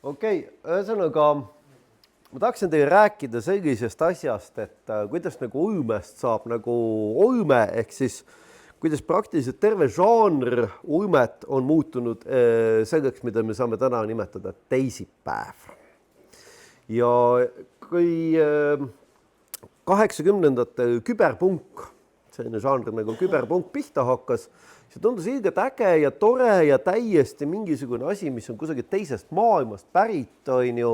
Okei, ühesõnaga ma tahaksin teile rääkida sellisest asjast, et kuidas nagu ulmest saab nagu ulme, ehk siis kuidas praktiliselt terve žanr ulmet on muutunud selleks, mida me saame täna nimetada teisipäev. Ja kui 80-ndatel küberpunk, selline žanr nagu küberpunk pihta hakkas, see tundus ilgelt äge ja tore ja täiesti mingisugune asi, mis on kusagil teisest maailmast pärit, on ju.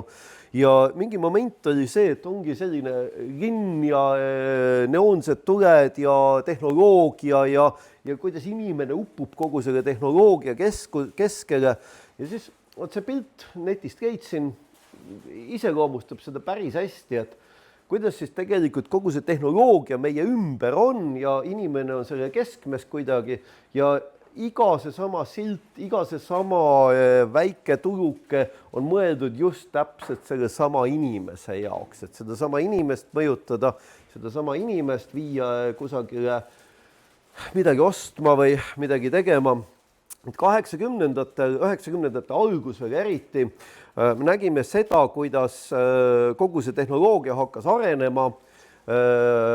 Ja mingi moment oli see, et ongi selline linn ja neoonsed tuled ja tehnoloogia ja kuidas inimene uppub kogu selle tehnoloogia keskele. Ja siis see pilt netist leidsin, iseloomustab seda päris hästi, et kuidas siis tegelikult kogu see tehnoloogia meie ümber on ja inimene on selle keskmes kuidagi ja iga seesama silt, iga seesama väike tuluke on mõeldud just täpselt selle sama inimese jaoks, et seda sama inimest mõjutada, seda sama inimest viia kusagile midagi ostma või midagi tegema. 80-ndatel, 90-ndate algusel eriti me nägime seda, kuidas kogu see tehnoloogia hakkas arenema.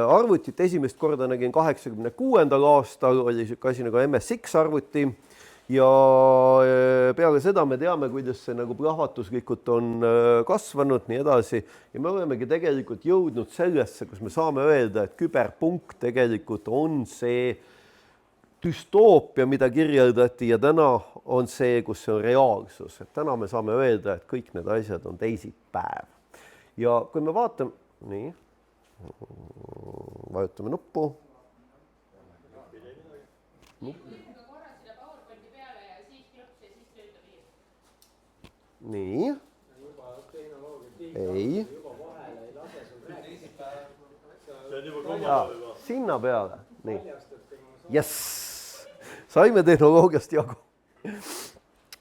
Arvutit esimest korda nägin 86. aastal, oli siuke asi nagu MSX arvuti ja peale seda me teame, kuidas see nagu plahvatuslikult on kasvanud, nii edasi. Ja me olemegi tegelikult jõudnud sellesse, kus me saame öelda, et küberpunk tegelikult on see düstoopia, mida kirjeldati ja täna on see, kus see on reaalsus. Et täna me saame öelda, et kõik need asjad on teisipäev. Ja kui me vaatame, nii, vajutame nuppu. Nii. Ei. Sinna peale. Nii. Yes! Saime tehnoloogiast jagu.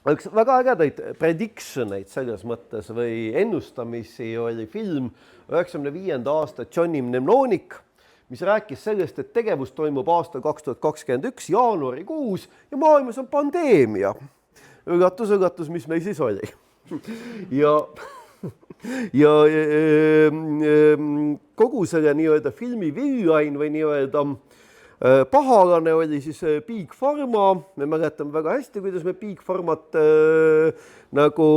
Üks väga ägedaid predictioneid selles mõttes või ennustamisi oli film 95. aasta Johnny Mnemonic, mis rääkis sellest, et tegevus toimub aastal 2021 jaanuarikuus ja maailmas on pandeemia. Üllatus, mis meil siis oli. Ja kogu selle nii-öelda filmi villain või nii-öelda pahalane oli siis Big Pharma. Me mäletame väga hästi, kuidas me Big Pharmat nagu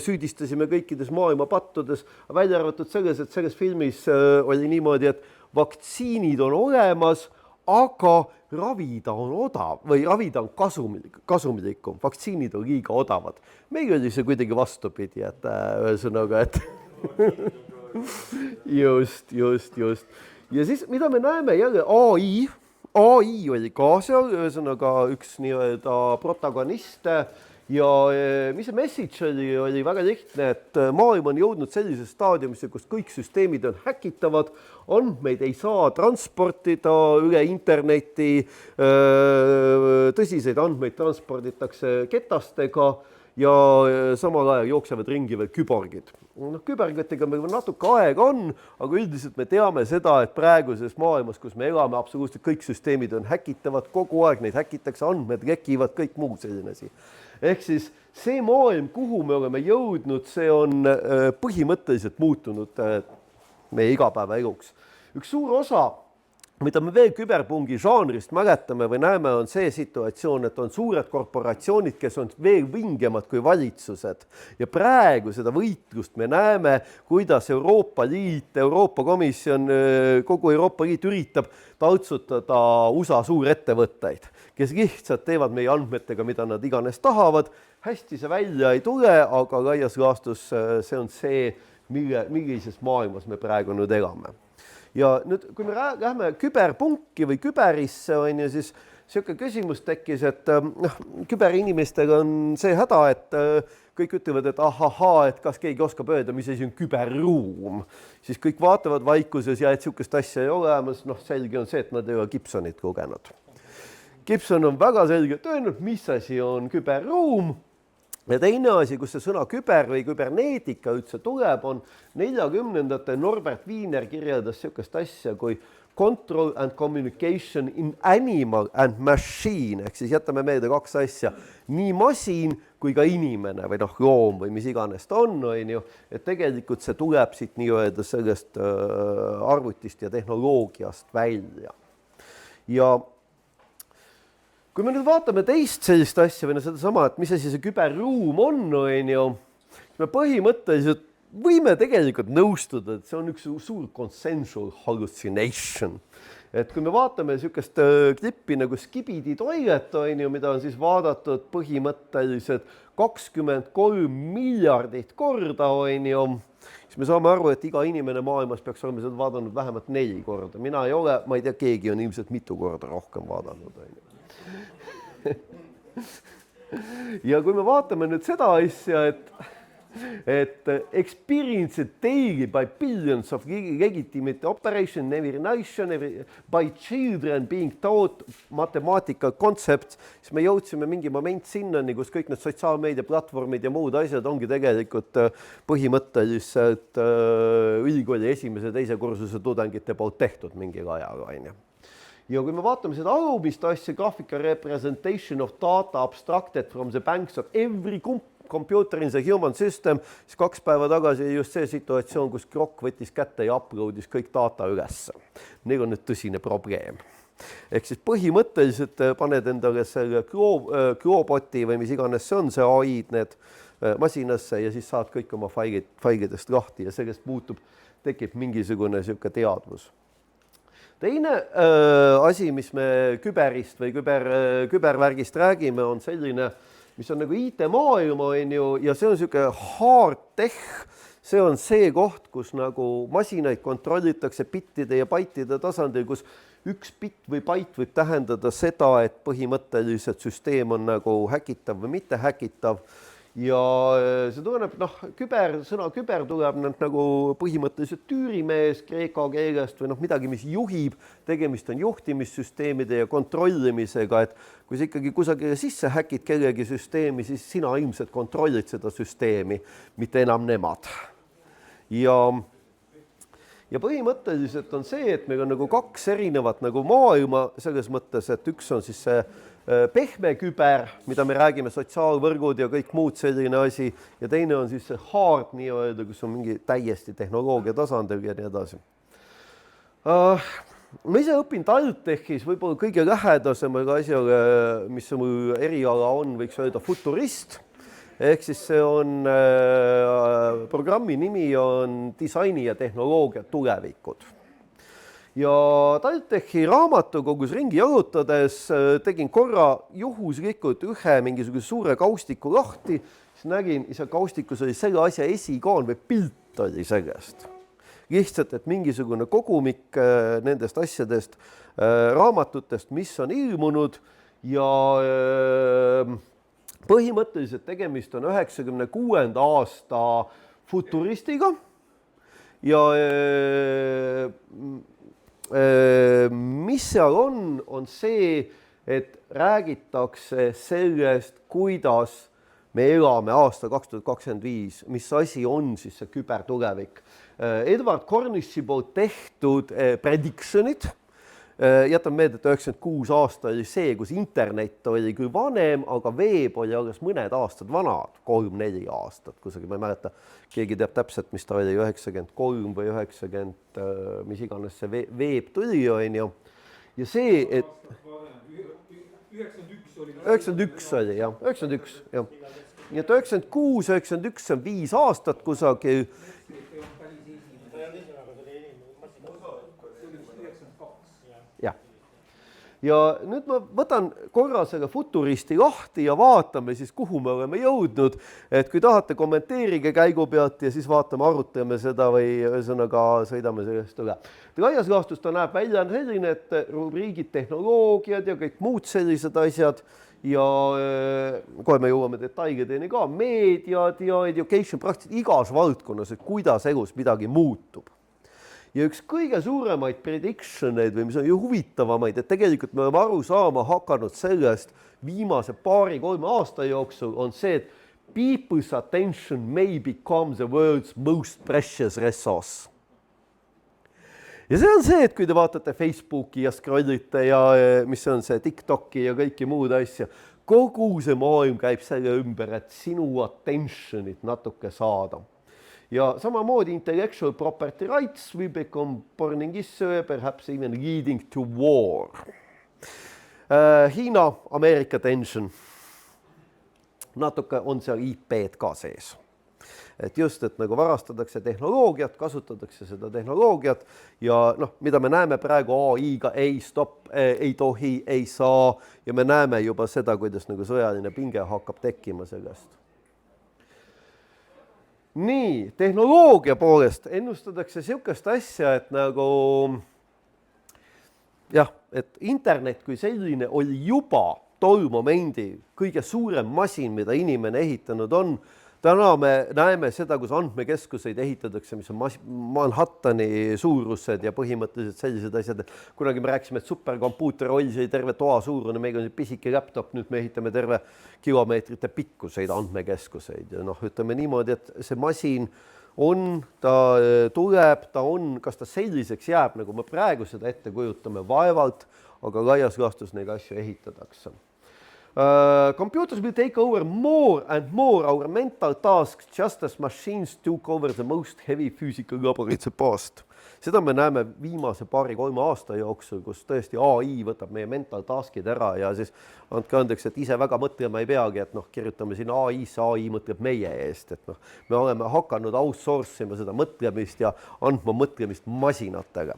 süüdistasime kõikides maailma pattudes. Välja arvatud selles, et selles filmis oli niimoodi, et vaktsiinid on olemas, aga ravida on odav või ravida on kasumlikum. Vaktsiinid on liiga odavad. Meil oli see kuidagi vastupidi, et ühesõnaga, et just. Ja siis, mida me näeme jälle, AI oli ka seal, ühesõnaga üks nii-öelda protagoniste ja mis see message oli väga lihtne, et maailm on jõudnud sellisesse staadiumisse, kus kõik süsteemid on häkitavad, andmeid ei saa transportida üle interneti, tõsiseid andmeid transporditakse ketastega ja samal ajal jooksevad ringi veel küborgid. Kübergetiga meil natuke aega on, aga üldiselt me teame seda, et praeguses maailmas, kus me elame, absoluutselt kõik süsteemid on häkitavad, kogu aeg neid häkitakse, andmed lekivad, kõik muu selline asi. Ehk siis see maailm, kuhu me oleme jõudnud, see on põhimõtteliselt muutunud meie igapäeva eluks. Üks suur osa, mida me veel küberpungi žanrist mäletame või näeme, on see situatsioon, et on suured korporatsioonid, kes on veel vingemad kui valitsused. Ja praegu seda võitlust me näeme, kuidas Euroopa Liit, Euroopa Komisjon, kogu Euroopa Liit üritab taltsutada USA suurettevõtteid, kes lihtsalt teevad meie andmetega, mida nad iganes tahavad. Hästi see välja ei tule, aga laias laastus see on see, millises maailmas me praegu nüüd elame. Ja nüüd, kui me lähme küberpunki või küberisse, on ju, siis selline küsimus tekkis, et küberinimestel on see häda, et kõik ütlevad, et et kas keegi oskab öelda, mis asi on küberruum. Siis kõik vaatavad vaikuses ja et sellist asja ei olemas, selge on see, et nad ei ole Gibsonit lugenud. Gibson on väga selgelt öelnud, mis asi on küberruum. Ja teine asi, kus see sõna küber või küberneetika üldse tuleb, on 40-ndate Norbert Wiener kirjeldas sellist asja kui control and communication in animal and machine, ehk siis jätame meelde kaks asja, nii masin kui ka inimene või loom või mis iganes ta on ju, et tegelikult see tuleb siit nii-öelda sellest arvutist ja tehnoloogiast välja. Ja kui me nüüd vaatame teist sellist asja või seda sama, et mis asi see küberruum on ju, me põhimõtteliselt võime tegelikult nõustuda, et see on üks suur consensual hallucination. Et kui me vaatame niisugust klippi nagu Skibidi Toilet, ju, mida on siis vaadatud põhimõtteliselt 23 miljardit korda, ju, siis me saame aru, et iga inimene maailmas peaks olema seda vaadanud vähemalt 4 korda. Mina ei ole, ma ei tea, keegi on ilmselt mitu korda rohkem vaadanud. Ja kui me vaatame nüüd seda asja, et experienced daily by billions of legitimate operation, every nation, by children being taught mathematical concepts, siis me jõudsime mingi moment sinnani, kus kõik need sotsiaalmeediaplatvormid ja muud asjad ongi tegelikult põhimõtteliselt ülikooli esimese ja teise kursuse tudengite poolt tehtud mingil ajal. Ja kui me vaatame seda alumist asja, graphical representation of data abstracted from the banks of every computer in the human system, siis 2 päeva tagasi just see situatsioon, kus Krokk võttis kätte ja uploadis kõik data ülesse. Neil on nüüd tõsine probleem. Ehk siis põhimõtteliselt paned endale selle Chroboti või mis iganes see on, see AI-d need masinasse ja siis saad kõik oma failidest lahti ja sellest tekib mingisugune niisugune teadvus. Teine asi, mis me küberist või kübervärgist räägime, on selline, mis on nagu IT-maailm ja see on niisugune hard tech, see on see koht, kus nagu masinaid kontrollitakse bittide ja baitide tasandil, kus üks bitt või bait võib tähendada seda, et põhimõtteliselt süsteem on nagu häkitav või mitte häkitav. Ja see tuleneb, sõna küber tuleb nagu põhimõtteliselt tüürimees kreeka keelest või midagi, mis juhib, tegemist on juhtimissüsteemide ja kontrollimisega, et kui sa ikkagi kusagile sisse häkid kellegi süsteemi, siis sina ilmselt kontrollid seda süsteemi, mitte enam nemad. Ja põhimõtteliselt on see, et meil on nagu 2 erinevat nagu maailma selles mõttes, et üks on siis see pehme küber, mida me räägime, sotsiaalvõrgud ja kõik muud selline asi, ja teine on siis see hard nii-öelda, kus on mingi täiesti tehnoloogia tasandil ja nii edasi. Ma ise õpin TalTechis võib-olla kõige lähedasemaga asjaga, mis mul eriala on, võiks öelda futurist, ehk siis see on, programmi nimi on disaini ja tehnoloogia tulevikud. Ja TalTechi raamatukogus ringi jalutades tegin korra juhuslikult ühe mingisuguse suure kaustiku lahti, siis nägin, seal kaustikus oli selle asja esikoon või pilt oli sellest. Lihtsalt, et mingisugune kogumik nendest asjadest, raamatutest, mis on ilmunud ja põhimõtteliselt tegemist on 96. aasta futuristiga ja mis seal on see, et räägitakse sellest, kuidas me elame aasta 2025, mis asi on siis see kübertulevik. Edward Cornissi poolt tehtud predictionid, jätan meelde, et 96 aasta oli see, kus internet oli küll vanem, aga veeb oli alles mõned aastad vanad, 3-4 aastat, kusagil, ma ei mäleta, keegi teab täpselt, mis ta oli, 93 või 90, mis iganes see veeb tuli, ja see, et 91 oli, jah, 91, jah. Nii et 96, 91 on 5 aastat kusagil. Ja nüüd ma võtan korra selle futuristi lahti ja vaatame siis, kuhu me oleme jõudnud, et kui tahate, kommenteerige käigu pealt ja siis vaatame, arutame seda või ühesõnaga sõidame sellest üle. Laias laastus ta näeb välja selline, et rubriigid, tehnoloogiad ja kõik muud sellised asjad ja kohe me jõuame detailideni ka, meediad ja education praktiliselt igas valdkonnas, et kuidas elus midagi muutub. Ja üks kõige suuremaid predictioneid või mis on ju huvitavamaid, et tegelikult me oleme aru saama hakanud sellest viimase 2-3 aasta jooksul, on see, et people's attention may become the world's most precious resource. ja see on see, et kui te vaatate Facebooki ja scrollite ja mis on see TikToki ja kõiki muud asja, kogu see maailm käib selle ümber, et sinu attentionit natuke saada. Ja samamoodi intellectual property rights will become burning issue, perhaps even leading to war. Hiina, Ameerika tension. Natuke on seal IP-d ka sees. Et just, et nagu varastatakse tehnoloogiat, kasutatakse seda tehnoloogiat ja noh, mida me näeme praegu AI-ga, ei stop, ei tohi, ei saa ja me näeme juba seda, kuidas nagu sõjaline pinge hakkab tekkima sellest. Nii, tehnoloogia poolest ennustatakse sihukest asja, et nagu jah, et internet kui selline oli juba tol momendi kõige suurem masin, mida inimene ehitanud on. Täna me näeme seda, kus andmekeskuseid ehitatakse, mis on Manhattani suurused ja põhimõtteliselt sellised asjad. Kunagi me rääkisime, et superkompuuter oli terve toa suurune, meil on pisike laptop, nüüd me ehitame terve kilomeetrite pikkuseid andmekeskuseid. Ja noh, ütleme niimoodi, et see masin on, ta tuleb, ta on, kas ta selliseks jääb, nagu me praegu seda ette kujutame vaevalt, aga laias laastus neid asju ehitatakse. Computers will take over more and more our mental tasks just as machines took over the most heavy physical labor in the past. Seda me näeme viimase 2-3 aasta jooksul, kus tõesti AI võtab meie mental taskid ära ja siis andke andeks, et ise väga mõtlema ei peagi, et noh, kirjutame siin AI-sse, AI mõtleb meie eest, et noh, me oleme hakanud outsource ima seda mõtlemist ja andma mõtlemist masinatega.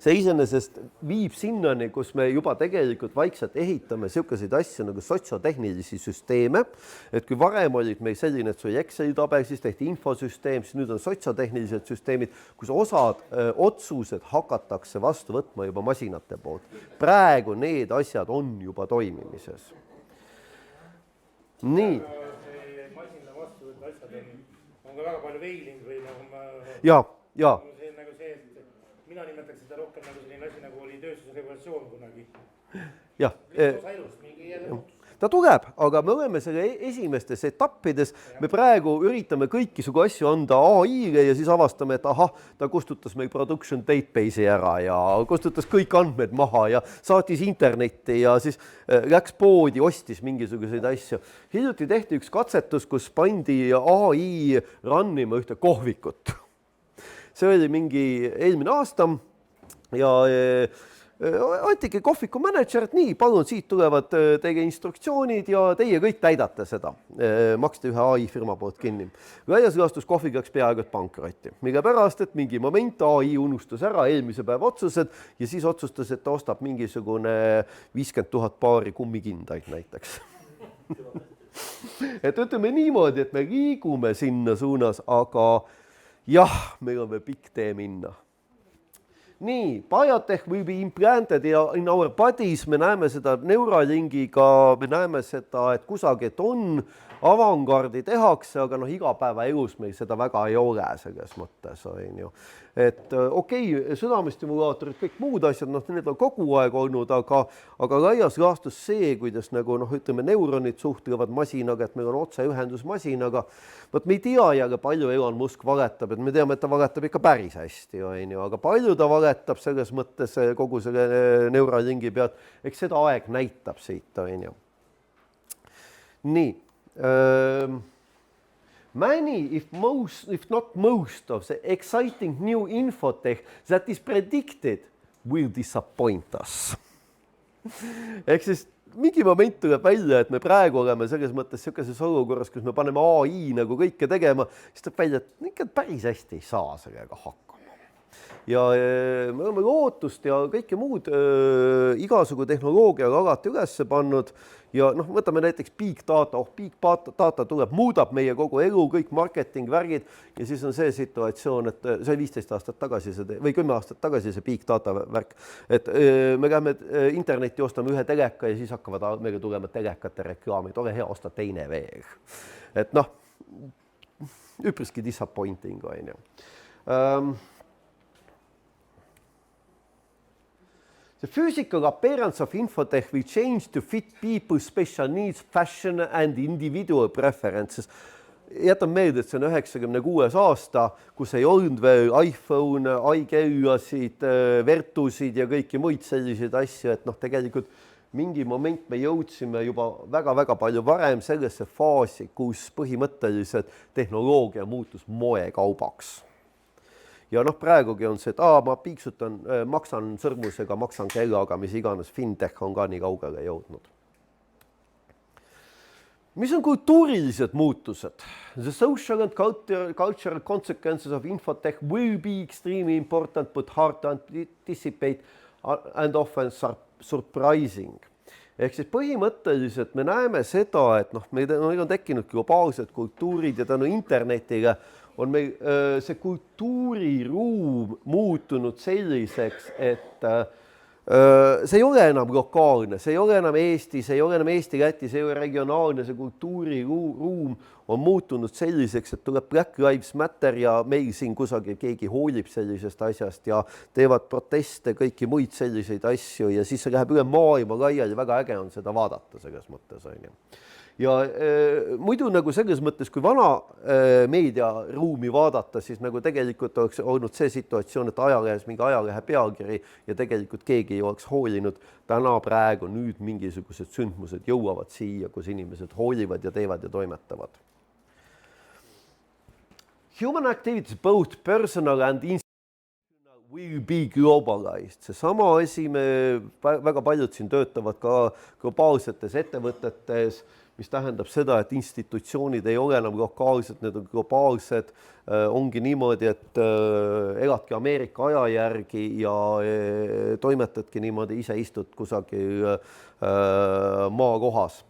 See iseenesest viib sinnani, kus me juba tegelikult vaikselt ehitame selliseid asju nagu sotsiotehnilisi süsteeme, et kui varem olid meil selline, et see oli Exceli tabel, siis tehti infosüsteem, siis nüüd on sotsiotehnilised süsteemid, kus osad otsused hakatakse vastu võtma juba masinate poolt. Praegu need asjad on juba toimimises. Nii. Masinale vastu võtta asjad on ka väga palju veiling või nagu ma... Ja. See on nagu see, et mina nimetaks seda rohkem nagu selline asi, nagu oli tööstusrevolutsioon kunagi. Jah. Ta tuleb, aga me oleme selle esimestes etappides, me praegu üritame kõikisugu asju anda AI-le ja siis avastame, et ahah, ta kustutas meil production database'i ära ja kustutas kõik andmed maha ja saatis internetti ja siis läks poodi, ostis mingisuguseid asju. Hiljuti tehti üks katsetus, kus pandi AI rannima ühte kohvikut. See oli mingi eelmine aasta ja Antike kohviku manager, et nii, palun, siit tulevad teie instruktsioonid ja teie kõik täidate seda. Maksti ühe AI firma poolt kinni. Laias laastus kohvik läks peaaegu pankrotti. Mille pärast, et mingi moment AI unustas ära eelmise päeva otsused ja siis otsustas, et ta ostab mingisugune 50 000 paari kummikindaid näiteks. Et ütleme niimoodi, et me liigume sinna suunas, aga jah, meil on veel pikk tee minna. Nii, biotech will be implanted in our bodies, me näeme seda Neuralingiga, me näeme seda, et kusagilt on avangardi tehakse, aga noh, igapäeva elus meil seda väga ei ole selles mõttes, on ju. Et okei, südamestimulaatorid, kõik muud asjad, noh, need on kogu aeg olnud, aga laias laastus see, kuidas nagu, noh, ütleme, neuronid suhtlevad masinaga, et meil on otseühendus masinaga, võt me ei tea jälle palju Elon Musk valetab, et me teame, et ta valetab ikka päris hästi, on ju, aga palju ta valetab selles mõttes kogu selle Neuralingi pealt, eks seda aeg näitab siit, on ju. Nii. Many, if not most of the exciting new infotech that is predicted will disappoint us. Ehk siis mingi moment tuleb välja, et me praegu oleme selles mõttes sellises olukorras, kus me paneme AI nagu kõike tegema, siis tuleb välja, et ikka päris hästi ei saa sellega hakkama. Ja me oleme lootust ja kõike muud igasugu tehnoloogiaga alati üles pannud ja noh, võtame näiteks big data, big data tuleb, muudab meie kogu elu, kõik marketing, värgid ja siis on see situatsioon, et see oli 15 aastat tagasi või 10 aastat tagasi see big data värk, et me käime internetti, ostame ühe teleka ja siis hakkavad meile tulema telekate reklaamid, ole hea, osta teine veel. Et noh, üpriski disappointing on ju. The physical appearance of infotech will change to fit people's special needs, fashion and individual preferences. jätan meelde, et see on 96 aasta, kus ei olnud veel iPhone, iKellasid, Vertusid ja kõiki muid selliseid asju, et noh, tegelikult mingi moment me jõudsime juba väga-väga palju varem sellesse faasi, kus põhimõtteliselt tehnoloogia muutus moekaubaks. Ja noh, praegugi on see, et ma piiksutan, maksan sõrmusega, maksan kellaga, mis iganes, fintech on ka nii kaugele jõudnud. Mis on kultuurilised muutused? The social and cultural consequences of infotech will be extremely important but hard to anticipate and often surprising. Ehk siis põhimõtteliselt me näeme seda, et noh, meil on tekkinud globaalsed kultuurid ja tänu internetile on meil see kultuuriruum muutunud selliseks, et see ei ole enam lokaalne, see ei ole enam Eesti, see ei ole enam Eesti-Läti, see ei ole regionaalne, see kultuuriruum on muutunud selliseks, et tuleb Black Lives Matter ja meil siin kusagil keegi hoolib sellisest asjast ja teevad proteste, kõiki muid selliseid asju ja siis see läheb üle maailma laiali, väga äge on seda vaadata selles mõttes, on ju. Ja muidu nagu selles mõttes, kui vana meediaruumi vaadata, siis nagu tegelikult oleks olnud see situatsioon, et ajalehes mingi ajalehe pealkiri ja tegelikult keegi ei oleks hoolinud. Täna praegu nüüd mingisugused sündmused jõuavad siia, kus inimesed hoolivad ja teevad ja toimetavad. Human activities, both personal and institutional, will be globalized. Seesama asi, väga paljud siin töötavad ka globaalsetes ettevõtetes, mis tähendab seda, et institutsioonid ei ole enam lokaalsed, need on globaalsed, ongi niimoodi, et eladki Ameerika aja järgi ja toimetadki niimoodi, ise istud kusagil maakohas.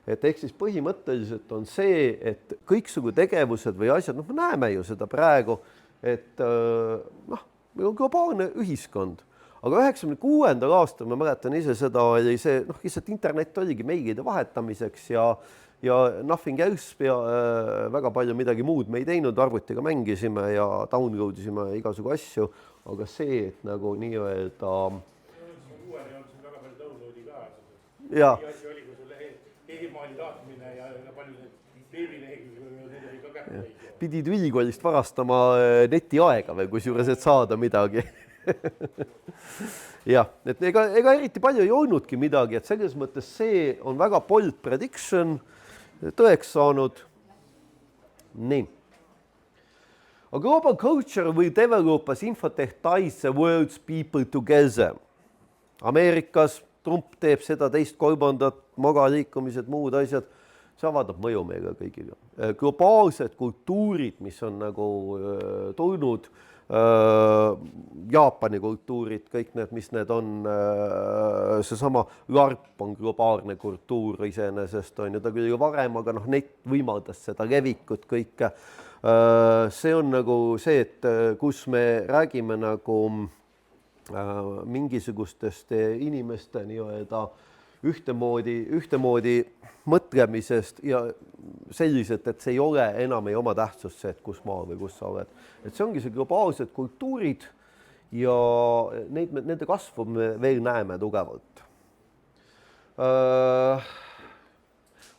Et ehk siis põhimõtteliselt on see, et kõiksugu tegevused või asjad, noh, me näeme ju seda praegu, et noh, meil on globaalne ühiskond. Aga 96. aastal, ma mäletan ise seda, oli see, noh, lihtsalt internet oligi meilide vahetamiseks ja nothing else, väga palju midagi muud me ei teinud, arvutiga mängisime ja downloadisime igasugu asju, aga see, et nagu nii-öelda... Uueni on siin väga palju downloadi ka. Ja. Asi oli, kui sulle e-maali taatmine ja palju veebilehekülg oli ka kätte. Pidid ülikoolist varastama netiaega või kusjuures, et saada midagi. Jah, et ega eriti palju ei olnudki midagi, et selles mõttes see on väga bold prediction tõeks saanud. Nii. A global culture will develop as infotech ties the world's people together. Ameerikas Trump teeb seda teist, kolmandat, magaliikumised, muud asjad, see avaldab mõju meile kõigile. Globaalsed kultuurid, mis on nagu tulnud, Jaapani kultuurid, kõik need, mis need on, seesama LARP on globaalne kultuur iseenesest, on ju, ta küll ju varem, aga noh, neid võimaldas seda levikut kõike. See on nagu see, et kus me räägime nagu mingisugustest inimeste nii-öelda ühtemoodi mõtlemisest ja selliselt, et see ei ole enam ei oma tähtsust see, et kus maa või kus sa oled. Et see ongi see globaalsed kultuurid ja nende kasvu me veel näeme tugevalt.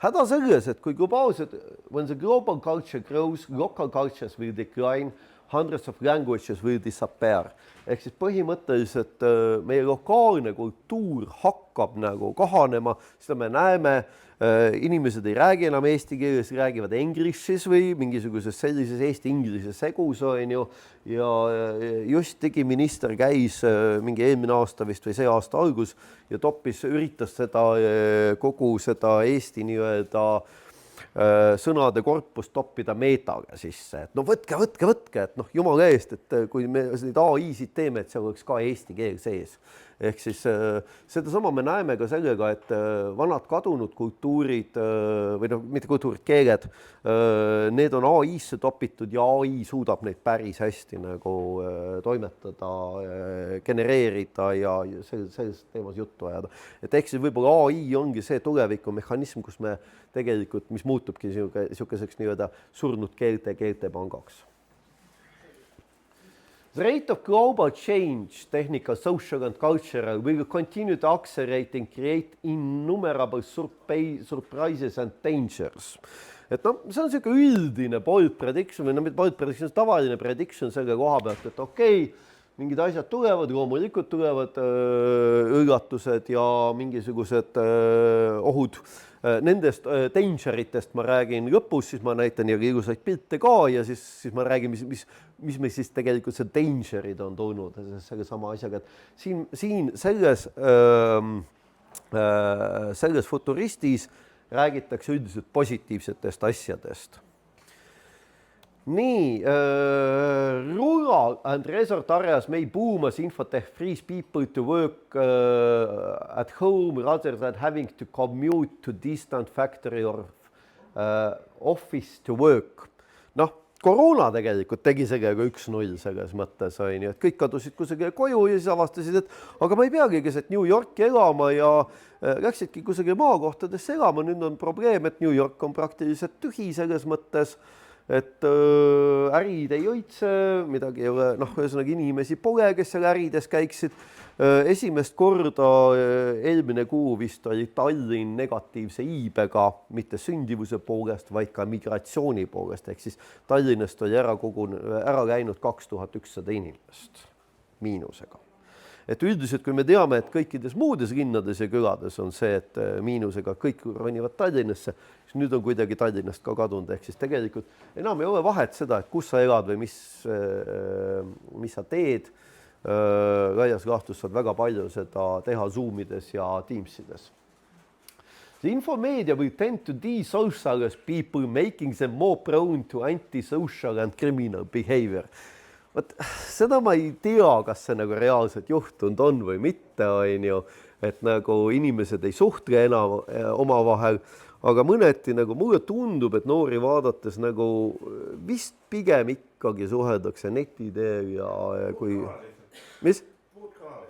Häda selles, et kui globaalsed, when the global culture grows, local cultures will decline, hundreds of languages will disappear. Ehk siis põhimõtteliselt meie lokaalne kultuur hakkab nagu kahanema, seda me näeme, inimesed ei räägi enam eesti keeles, räägivad english'is või mingisuguses sellises eesti-inglise segus, on ju, ja just digiminister käis mingi eelmine aasta vist või see aasta algus ja üritas seda kogu seda Eesti nii-öelda sõnade korpust toppida meetaga sisse, et no võtke, et noh, jumala eest, et kui me neid AI-sid teeme, et seal oleks ka eesti keel sees. Ehk siis sedasama me näeme ka sellega, et vanad kadunud kultuurid või noh, mitte kultuurid, keeled, need on AI-sse topitud ja AI suudab neid päris hästi nagu toimetada, genereerida ja sellest teemas juttu ajada. Et ehk siis võib-olla AI ongi see tulevikumehhanism, kus me tegelikult, mis muutubki niisuguseks nii-öelda surnud keelte pangaks. The rate of global change, technical, social and cultural will continue to accelerate and create innumerable surprises and dangers. Et noh, see on selline üldine bold prediction või no mitte bold prediction, tavaline prediction selle koha pealt, et okei, mingid asjad tulevad, loomulikult tulevad üllatused ja mingisugused ohud. Nendest dangeritest ma räägin lõpus, siis ma näitan jälle ilusaid pilte ka ja siis ma räägin, mis meil siis tegelikult see dangerid on tulnud selle sama asjaga. Et siin selles futuristis räägitakse üldiselt positiivsetest asjadest. Nii, rural and resort areas may boom as infotech frees people to work at home rather than having to commute to distant factory or office to work. Noh, koroona tegelikult tegi sellega 1-0 selles mõttes, et kõik kadusid kusagile koju ja siis avastasid, et aga ma ei peagi keset New Yorki elama ja läksidki kusagile maakohtadesse elama. Nüüd on probleem, et New York on praktiliselt tühi selles mõttes, et ärid ei õitse, midagi ei ole, noh, ühesõnaga inimesi pole, kes seal ärides käiksid. Esimest korda eelmine kuu vist oli Tallinn negatiivse iibega, mitte sündivuse poolest, vaid ka migratsiooni poolest. Ehk siis Tallinnast oli ära läinud 2100 inimest miinusega. Et üldiselt, kui me teame, et kõikides muudes linnades ja külades on see, et miinusega kõik ronivad Tallinnasse, siis nüüd on kuidagi Tallinnast ka kadunud. Ehk siis tegelikult enam ei ole vahet seda, et kus sa elad või mis sa teed. Laias laastus saad väga palju seda teha Zoomides ja Teamsides. The infomedia will tend to de-socialize people, making them more prone to antisocial and criminal behavior. Seda ma ei tea, kas see nagu reaalselt juhtunud on või mitte, et nagu inimesed ei suhtle enam omavahel, aga mõneti nagu mulle tundub, et noori vaadates nagu vist pigem ikkagi suheldakse neti teel ja kui... Mis? Muud kanalid.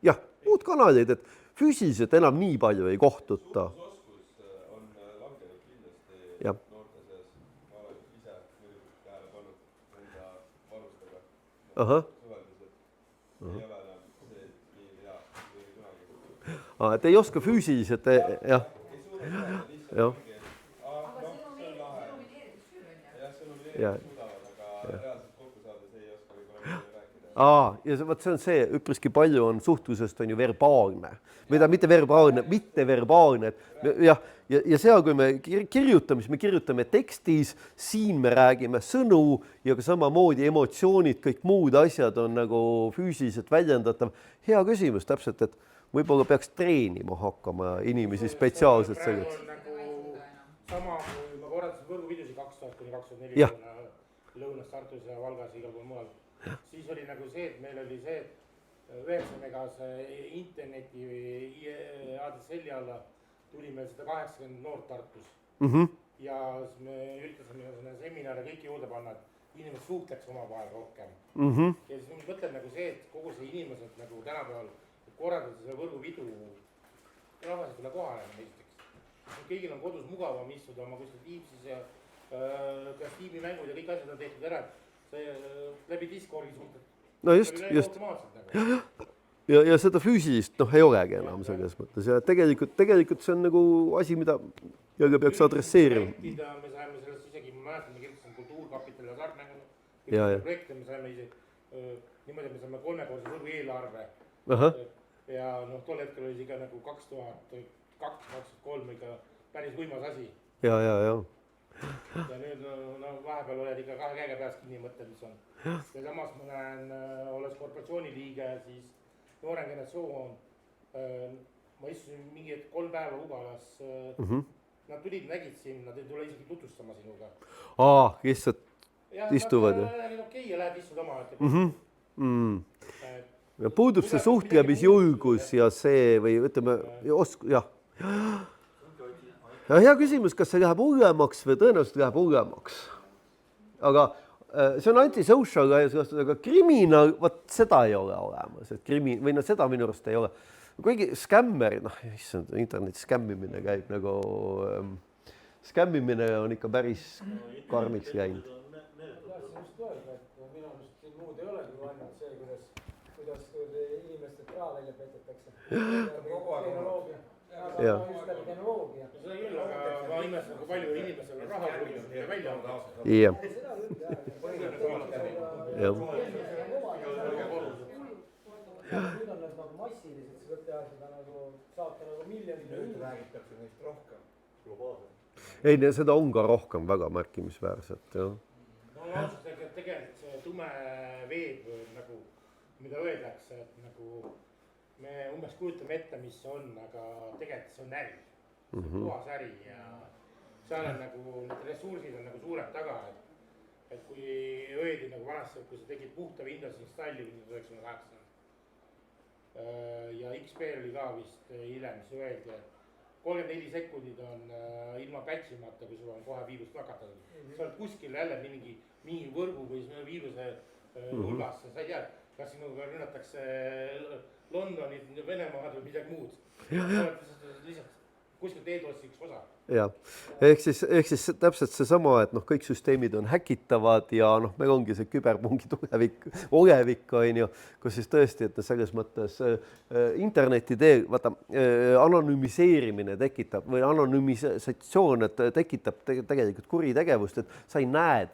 Jah, muud kanalid, et füüsiliselt enam nii palju ei kohtuta. Suhtlusoskus on langenud kindlasti Ja. noorte seas. Ma olen ise muidugi tähele pannud enda vanustega. Aha. Suheldused ei ole enam see nii hea või kunagi. Et ei oska füüsiliselt, jah. Ei suuda seda lihtsalt Jah. mingi, see on lahe. Jah, sõnumeeritud Ja. suudavad, aga reaalselt kokku saades ei oska võib-olla midagi rääkida. Ja see on see, üpriski palju on suhtlusest on ju verbaalne. Või ta mitte verbaalne. Ja seal, kui me kirjutame, siis me kirjutame tekstis, siin me räägime sõnu ja ka samamoodi emotsioonid, kõik muud asjad on nagu füüsiliselt väljendatav. Hea küsimus täpselt, et võib-olla peaks treenima hakkama inimesi spetsiaalselt selleks. Nagu sama, kui ma korraldasin võrguvideosi 2000–2004 Jah. Lõunas, Tartus ja Valgas ja igal pool mujal. Siis oli nagu see, et meil oli see, et 9 megase interneti ADSL-i alla tuli meil 180 noort Tartus. Ja siis me üritasime seminare kõiki juurde panna, et inimesed suhtleks omavahel rohkem. Ja siis ma mõtlen nagu see, et kogu see inimesed nagu tänapäeval korraldada selle võrguvidu rahvased üle kohale esiteks. Kõigil on kodus mugavam istuda oma kuskil Teamsis ja kas tiimimängud ja kõik asjad on tehtud ära. Läbi Discordi suhted. No just. Ja seda füüsilist ei olegi enam selles mõttes. Ja tegelikult see on nagu asi, mida jälle peaks adresseerima. Me saime sellest isegi, ma mäletan, me kirjutasin Kultuurkapitali ja Sartmängu. Projekte me saime ise niimoodi, et me saime 3-korse võrgu eelarve. Ja tol hetkel oli ikka nagu 2002-2003 ikka päris võimas asi. Ja nüüd vahepeal oled ikka kahe käega peast kinni mõtted, mis on. Ja samas ma näen, olles korporatsiooni liige, siis noorem generatsioon, ma istusin mingi 3 päeva Ugalas, nad tulid, nägid siin, nad ei tule isegi tutvustama sinuga. Lihtsalt istuvad. Nad okei ja lähed istud oma. Puudub see suhtlemisjulgus ja see või ütleme, jah. Ja hea küsimus, kas see läheb hullemaks või tõenäoliselt läheb hullemaks. Aga see on antisocial, aga kriminaal, seda ei ole olemas. Või seda minu arust ei ole. Kuigi skämmeri, internetis skämmimine käib nagu, skämmimine on ikka päris karmiks läinud. Minu arust muud ei olegi, raha välja petetakse. Tehnoloogia. Just läbi tehnoloogia. Seda küll, aga ma imestan, kui palju inimesel on raha kulub ja välja on. Jah. Nüüd on need nagu massiliselt, sa võid teha seda nagu, saata nagu miljonid. Nüüd räägitakse neist rohkem globaalselt. Ei, seda on ka rohkem väga märkimisväärselt, jah. No otsustage, et tegelikult see tume veeb nagu, mida öeldakse, et nagu me umbes kujutame ette, mis see on, aga tegelikult see on äri. See on puhas äri ja seal on nagu, need ressursid on nagu suured taga, et kui öeldi nagu vanasti, et kui sa tegid puhta Windows installi Windows 98 ja XP oli ka vist hiljem, mis öeldi, et 34 sekundid on ilma patchimata, kui sul on kohe viirust nakatatud. Sa oled kuskil jälle mingi võrgu või viiruse hulgas, sa ei tea, kas sinuga rünnatakse Londonit, Venemaad või midagi muud. Lihtsalt kuskilt eedossi üks osa. Ja. Ehk siis täpselt seesama, et kõik süsteemid on häkitavad ja meil ongi see küberpungi olevik, kus siis tõesti, et selles mõttes interneti teel, vaata, anonüümiseerimine tekitab või anonüümisatsioon, et tekitab tegelikult kuritegevust, et sa ei näe,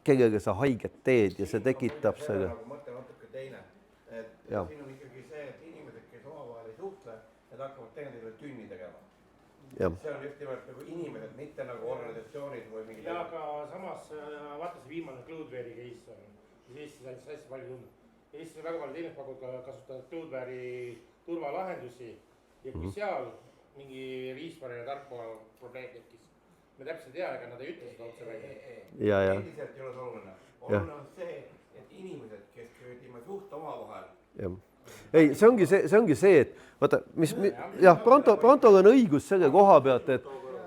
kellega sa haiget teed ja see tekitab selle. Mõte natuke teine. Siin on ikkagi see, et inimesed, kes omavahel ei suhtle, need hakkavad tegelikult tünni tegema. Ja. See on just nimelt nagu inimesed, mitte nagu organisatsioonid või mingi... Ja aga samas vaata see viimane Cloudware'i case on, mis Eestis on hästi palju tundnud. Eestis on väga palju teenuspakud kasutavad Cloudware'i turvalahendusi ja kui seal mingi riistvara ja tarkvara probleem tekkis, me täpselt ei tea, ega nad ei ütle seda otse välja. Endiselt ei ole see oluline. Oluline on see, et inimesed, kes suht omavahel. Ei, see ongi see, et vaata, jah, Prontol on õigus selle koha pealt,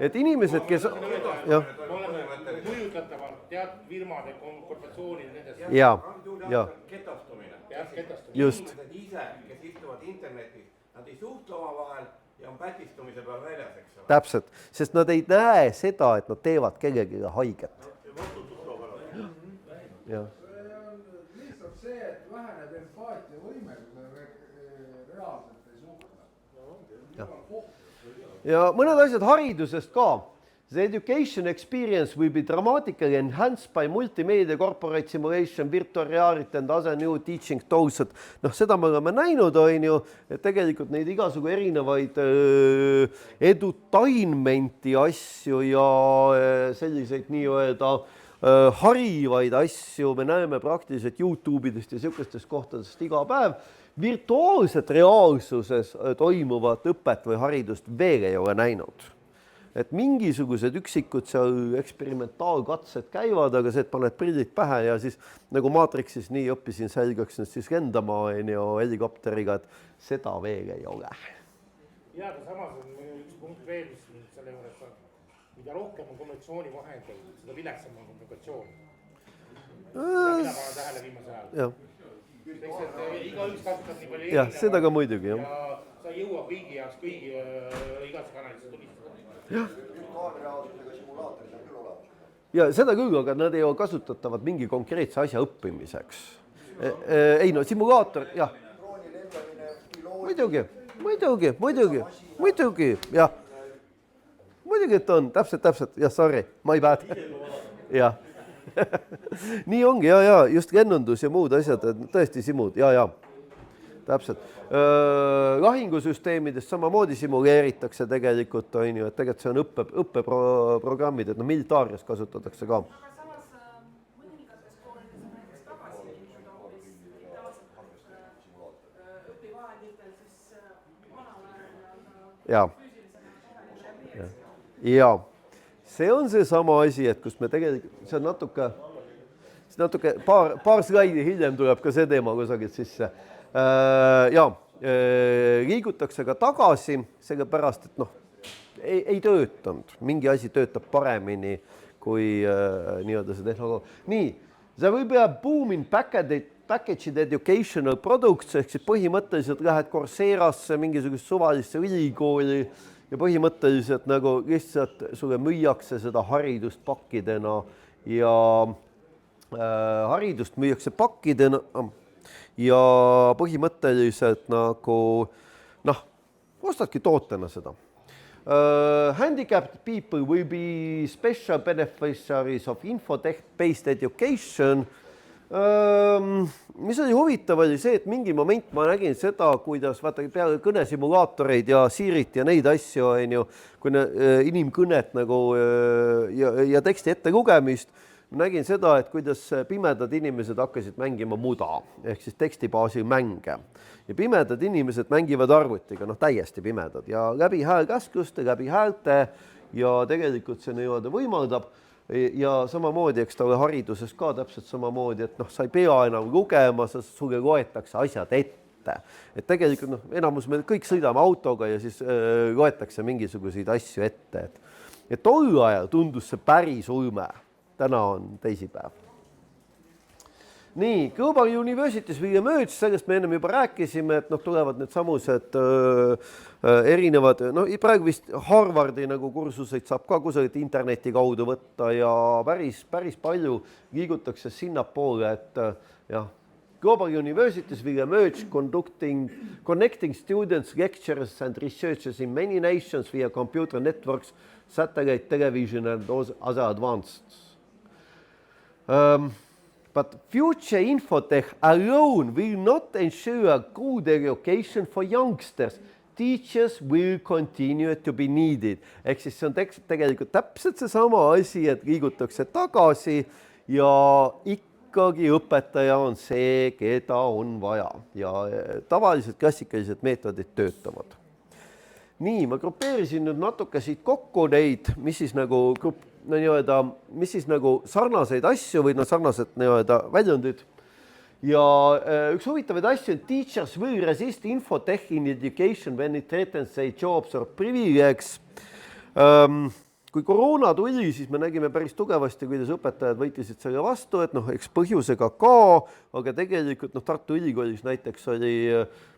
et inimesed, kes... Oleme mõjutatavalt teatud firmade, korporatsioonid, nendes... Ja. Ketastumine. Just. Inimesed ise, kes istuvad internetis, nad ei suhtle omavahel ja on pätistumise peal väljas, eks ole. Täpselt, sest nad ei näe seda, et nad teevad kellelegi haiget. Ja. Lihtsalt see, et väheneb empaatia võime, kui sa reaalselt ei suhtle. Ja mõned asjad haridusest ka. The education experience will be dramatically enhanced by multimedia, corporate simulation, virtual reality and other new teaching tools. Seda me oleme näinud, et tegelikult neid igasugu erinevaid edutainmenti asju ja selliseid nii-öelda harivaid asju me näeme praktiliselt YouTube'idest ja sihukestest kohtadest iga päev. Virtuaalset reaalsuses toimuvat õpet või haridust veel ei ole näinud. Et mingisugused üksikud seal eksperimentaalkatsed käivad, aga see, et paned prillid pähe ja siis nagu Matrixis nii õppisin selgeks nüüd siis lendama helikopteriga, et seda veel ei ole. Ja, aga samas on üks punkt veel, mis selle juures on. Mida rohkem on kommunikatsioonivahendeid, seda viletsam on kommunikatsioon. Mida panen tähele viimase ajal. Igaüks kasutab nii palju jah, seda ka muidugi. Ja sa ei jõua kõigi jaoks kõigi igasse kanalisse tulistada. Kaameraautoga simulaatorid on küll olemas. Ja seda küll, aga nad ei ole kasutatavad mingi konkreetse asja õppimiseks. Ei no, simulaator, jah. Drooni lendamine, piloodi. Muidugi, jah. Muidugi, et on, täpselt, jah, sorry, ma ei pääta. Jah. Nii ongi, ja, just lennundus ja muud asjad, tõesti simud, ja. Täpselt. Lahingusüsteemidest samamoodi simuleeritakse tegelikult, et tegelikult see on õppeprogrammid, et militaarias kasutatakse ka. Aga samas mõningates koolides on näiteks tagasi õpivahenditel siis Ja. Ja. See on see sama asi, et kus me tegelikult, see on natuke paar slaidi hiljem tuleb ka see teema kusagilt sisse. Liigutakse ka tagasi, sellepärast, et ei töötanud. Mingi asi töötab paremini kui nii-öelda see tehnoloogia. Nii, see võib olla boom in packaged educational products, ehk siis põhimõtteliselt lähed Courserasse mingisugust suvalisse ülikooli ja põhimõtteliselt nagu lihtsalt sulle müüakse seda haridust pakkidena ja haridust müüakse pakkidena ja põhimõtteliselt nagu noh, ostadki tootena seda. Handicapped people will be special beneficiaries of infotech-based education. Mis oli huvitav, oli see, et mingi moment ma nägin seda, kuidas vaata peale kõnesimulaatoreid ja Sirit ja neid asju, on ju, kui inimkõnet nagu ja teksti ette lugemist, ma nägin seda, et kuidas pimedad inimesed hakkasid mängima muda ehk siis tekstibaasil mänge. Ja pimedad inimesed mängivad arvutiga, noh täiesti pimedad ja läbi häälkäskluste, läbi häälte ja tegelikult see nii-öelda võimaldab ja samamoodi, eks talle hariduses ka täpselt samamoodi, et noh, sa ei pea enam lugema, sulle loetakse asjad ette. Et tegelikult noh, enamus me kõik sõidame autoga ja siis loetakse mingisuguseid asju ette. Et tol ajal tundus see päris ulme. Täna on teisipäev. Nii, Global Universities will emerge, sellest me ennem juba rääkisime, et noh, tulevad need samused erinevad, no praegu vist Harvardi nagu kursuseid saab ka kusagilt interneti kaudu võtta ja päris palju liigutakse sinnapoole, et jah, Global Universities will emerge connecting students, lecturers and researchers in many nations via computer networks, satellite television and other advanced. But future infotech alone will not ensure good education for youngsters. Teachers will continue to be needed. Ehk siis see on tegelikult täpselt seesama asi, et liigutakse tagasi ja ikkagi õpetaja on see, keda on vaja. Ja tavaliselt klassikalised meetodid töötavad. Nii, ma grupeerisin nüüd natuke siit kokku neid, mis siis nagu sarnaseid asju või sarnased väljundid. Ja üks huvitavaid asju on teachers will resist infotech in education when it threatens their jobs or privileges. Kui koroona tuli, siis me nägime päris tugevasti, kuidas õpetajad võitlesid selle vastu, et noh, eks põhjusega ka, aga tegelikult noh, Tartu Ülikoolis näiteks oli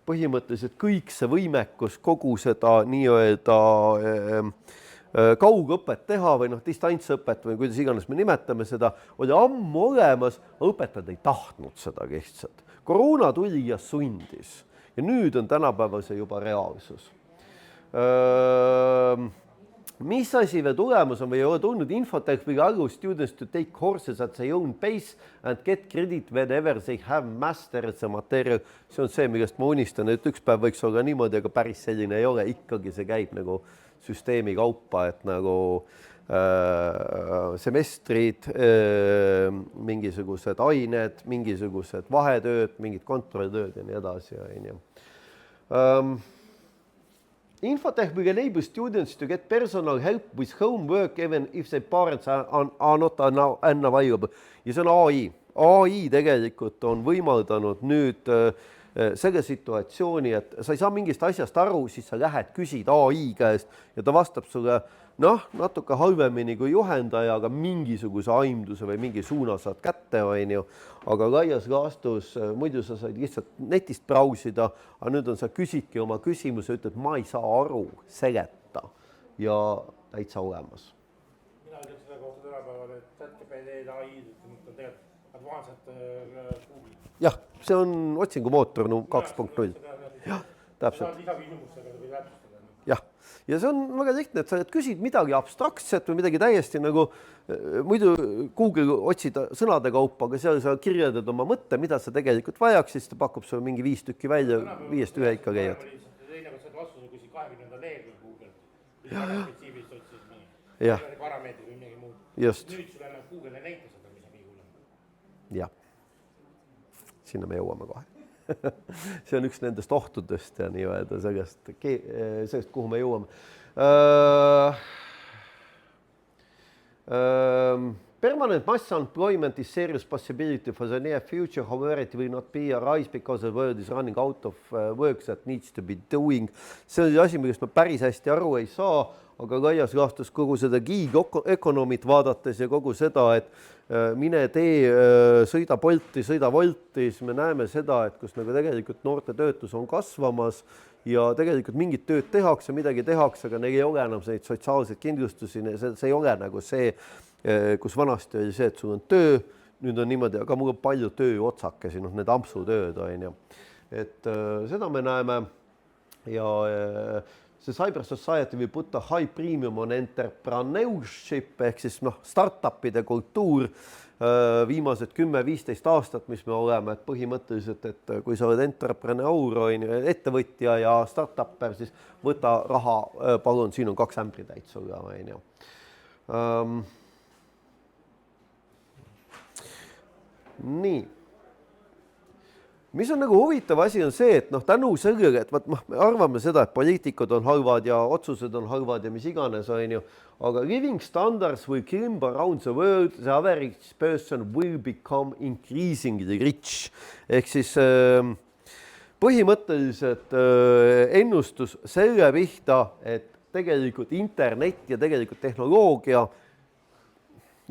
põhimõtteliselt kõik see võimekus kogu seda nii-öelda kaugõpet teha või noh, distantsõpet või kuidas iganes me nimetame seda, oli ammu olemas, õpetajad ei tahtnud seda lihtsalt. Koroona tuli ja sundis ja nüüd on tänapäeval see juba reaalsus. Mis asi veel tulemus on või ei ole tulnud Infotech will allow students to take courses at their own pace and get credit whenever they have mastered the material. See on see, millest ma unistan, et üks päev võiks olla niimoodi, aga päris selline ei ole, ikkagi see käib nagu süsteemi kaupa, et nagu semestrid, mingisugused ained, mingisugused vahetööd, mingid kontrolltööd ja nii edasi. Infotech will enable students to get personal help with homework even if their parents are not unavailable. Ja see on AI. AI tegelikult on võimaldanud nüüd selle situatsiooni, et sa ei saa mingist asjast aru, siis sa lähed, küsid AI käest ja ta vastab sulle noh, natuke halvemini kui juhendaja, aga mingisuguse aimduse või mingi suuna saad kätte, aga laias laastus muidu sa said lihtsalt netist brausida, aga nüüd on sa küsidki oma küsimuse, ütled, ma ei saa aru, seleta ja täitsa olemas. Mina ütleks selle kohta tänapäeval, et ChatGPT AI tegelikult advanced Google. Jah, see on otsingumootor 2.0. Jah, täpselt. Jah, ja see on väga lihtne, et sa küsid midagi abstraktset või midagi täiesti nagu, muidu Google otsida sõnade kaupa, aga seal sa kirjeldad oma mõtte, mida sa tegelikult vajaks, siis ta pakub sulle mingi 5 tükki välja, 5 ühe ikka käivad. Teine kord saad vastuse, kui 20. lehekülg Google, mis väga spetsiifilist otsis mingi parameetrid või mingi muud. Just. Nüüd sulle enam Google ei näita seda, mis on mingi hullem. Jah. Sinna me jõuame kohe. See on üks nendest ohtudest ja nii-öelda sellest, kuhu me jõuame. Permanent mass employment is serious possibility for the near future, however it will not be a rise because the world is running out of work that needs to be doing. See on asi, millest ma päris hästi aru ei saa, aga laias laastus kogu seda gig-ökonomit vaadates ja kogu seda, et mine tee, sõida Bolti, sõida Wolti, siis me näeme seda, et kus nagu tegelikult noorte töötus on kasvamas ja tegelikult mingit tööd tehakse, midagi tehakse, aga neil ei ole enam neid sotsiaalseid kindlustusi, see ei ole nagu see, kus vanasti oli see, et sul on töö nüüd on niimoodi, aga mul on palju tööotsakesi, need ampsutööd on ju. Et seda me näeme ja see Cyber Society võib võtta high premium on entrepreneurship ehk siis startupide kultuur viimased 10-15 aastat, mis me oleme, et põhimõtteliselt, et kui sa oled entrepreneur, ettevõtja ja startupper, siis võta raha, palun, siin on 2 ämbritäit sulle, on ju. Nii. Mis on nagu huvitav asi on see, et tänu sellele, et me arvame seda, et poliitikud on halvad ja otsused on halvad ja mis iganes, on ju, aga living standards will climb around the world, the average person will become increasingly rich. Ehk siis põhimõtteliselt ennustus selle pihta, et tegelikult internet ja tegelikult tehnoloogia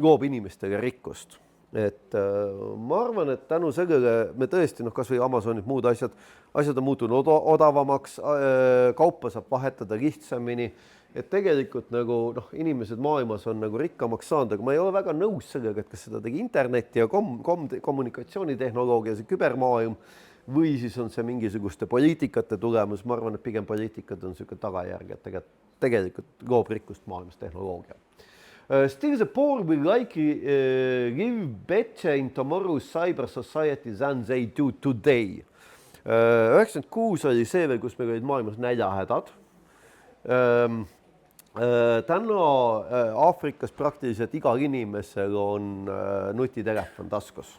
loob inimestele rikkust. Et ma arvan, et tänu sellele me tõesti, kas või Amazonid, muud asjad on muutunud odavamaks, kaupa saab vahetada lihtsamini, et tegelikult nagu inimesed maailmas on nagu rikkamaks saanud, aga ma ei ole väga nõus sellega, et kas seda tegi internet ja kommunikatsioonitehnoloogia, see kübermaailm või siis on see mingisuguste poliitikate tulemus, ma arvan, et pigem poliitikad on selline tagajärg, et tegelikult loob rikkust maailmas tehnoloogia. Still the poor will likely live better in tomorrow's cyber society than they do today. 96 oli see veel, kus meil olid maailmas näljahädad. Täna Aafrikas praktiliselt igal inimesel on nutitelefon taskus.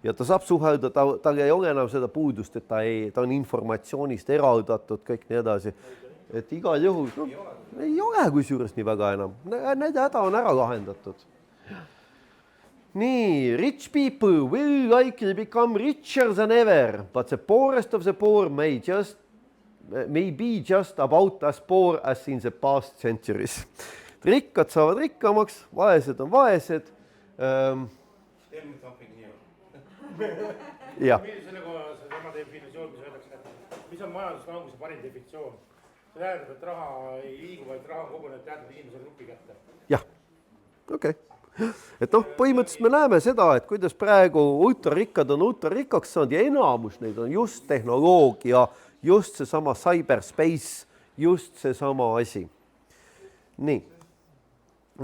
Ja ta saab suhelda, tal ei ole enam seda puudust, et ta on informatsioonist eraldatud, kõik nii edasi. Et igal juhul ei ole kusjuures nii väga enam. Näide häda on ära lahendatud. Nii, rich people will likely become richer than ever, but the poorest of the poor may be just about as poor as in the past centuries. Rikkad saavad rikkamaks, vaesed on vaesed. Tell me something new. Jah. Selle koha seesama definitsioon, mis öeldakse, et mis on majanduslanguse parim definitsioon? See tähendab, et raha ei liigu, vaid raha koguneb teatud inimese grupi kätte. Jah, okei. Et põhimõtteliselt me näeme seda, et kuidas praegu ultrarikkad on ultrarikkaks saanud ja enamus neid on just tehnoloogia, just seesama cyberspace, just seesama asi. Nii,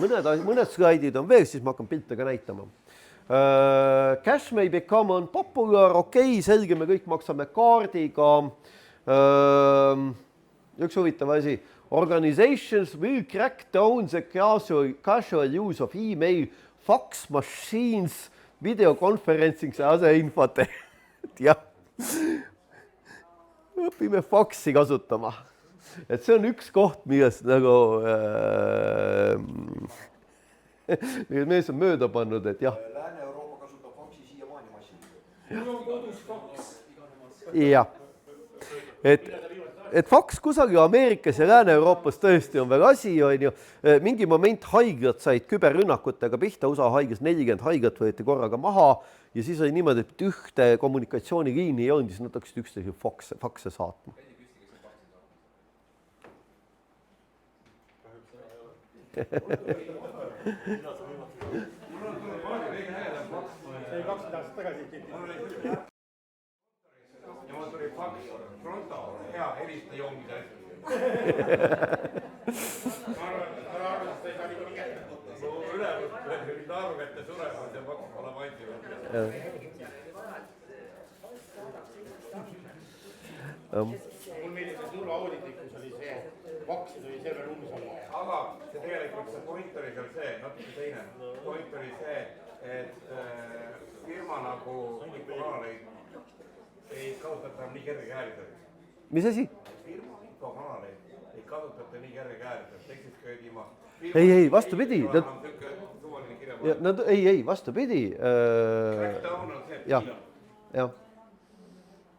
mõned slaidid on veel, siis ma hakkan pilte ka näitama. Cash may become unpopular, okei, selge, me kõik maksame kaardiga. Üks huvitav asi, organizations will crack down the casual use of email, fax machines, videoconferencing ja aseinfot. Jah, õpime faxi kasutama. Et see on üks koht, millest nagu mees on mööda pannud, et jah. Lääne-Euroopa kasutab faksi siiamaani massiliselt. Mul on kodus faks. Jah, et faks kusagil Ameerikas ja Lääne-Euroopas tõesti on veel asi, on ju. Mingi moment haiglad said küberrünnakutega pihta, USA haiglas 40 haiglat võeti korraga maha ja siis oli niimoodi, et ühte kommunikatsiooniliini ei olnud, siis nad hakkasid üksteise fakse saatma. See 20 aastat tagasi. Ja mul tuli faks pronto, hea helista joomise asju. Ma arvan, et ei saa nii kätte. Mu ülevust naeru kätte surema, see faks pole maitsi. Mul meeldib turvaauditikus oli see, vaksid oli server ruumis olla. Aga see tegelikult see point oli seal see, natuke teine. Point oli see, et firma nagu infokanaleid ei kasutata nii kergekäeliselt. Mis asi? Firma infokanaleid ei kasutata nii kergekäeliselt. Ehk siis köödi ilma. Ei, vastupidi. Ei, vastupidi. Crackdown on see, et jah.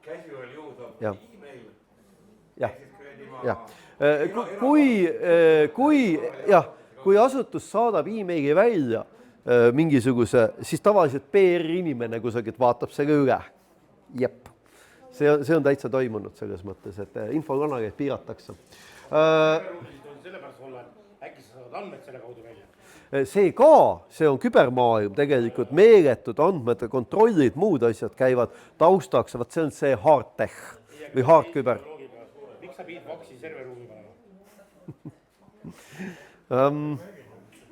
Casual use of email. Jah. Ehk siis köödi ilma. Kui asutus saadab e-maili välja mingisuguse, siis tavaliselt PR-inimene kusagilt vaatab selle üle. Jep. See on täitsa toimunud selles mõttes, et infokanaleid piiratakse. Sellepärast olla, äkki sa saad andmed selle kaudu välja? See ka, see on kübermaailm, tegelikult meeletud andmete kontrollid, muud asjad käivad taustaks, vaat see on see hard tech või hard küber. Miks sa pidid Vaxi serverruumi panema?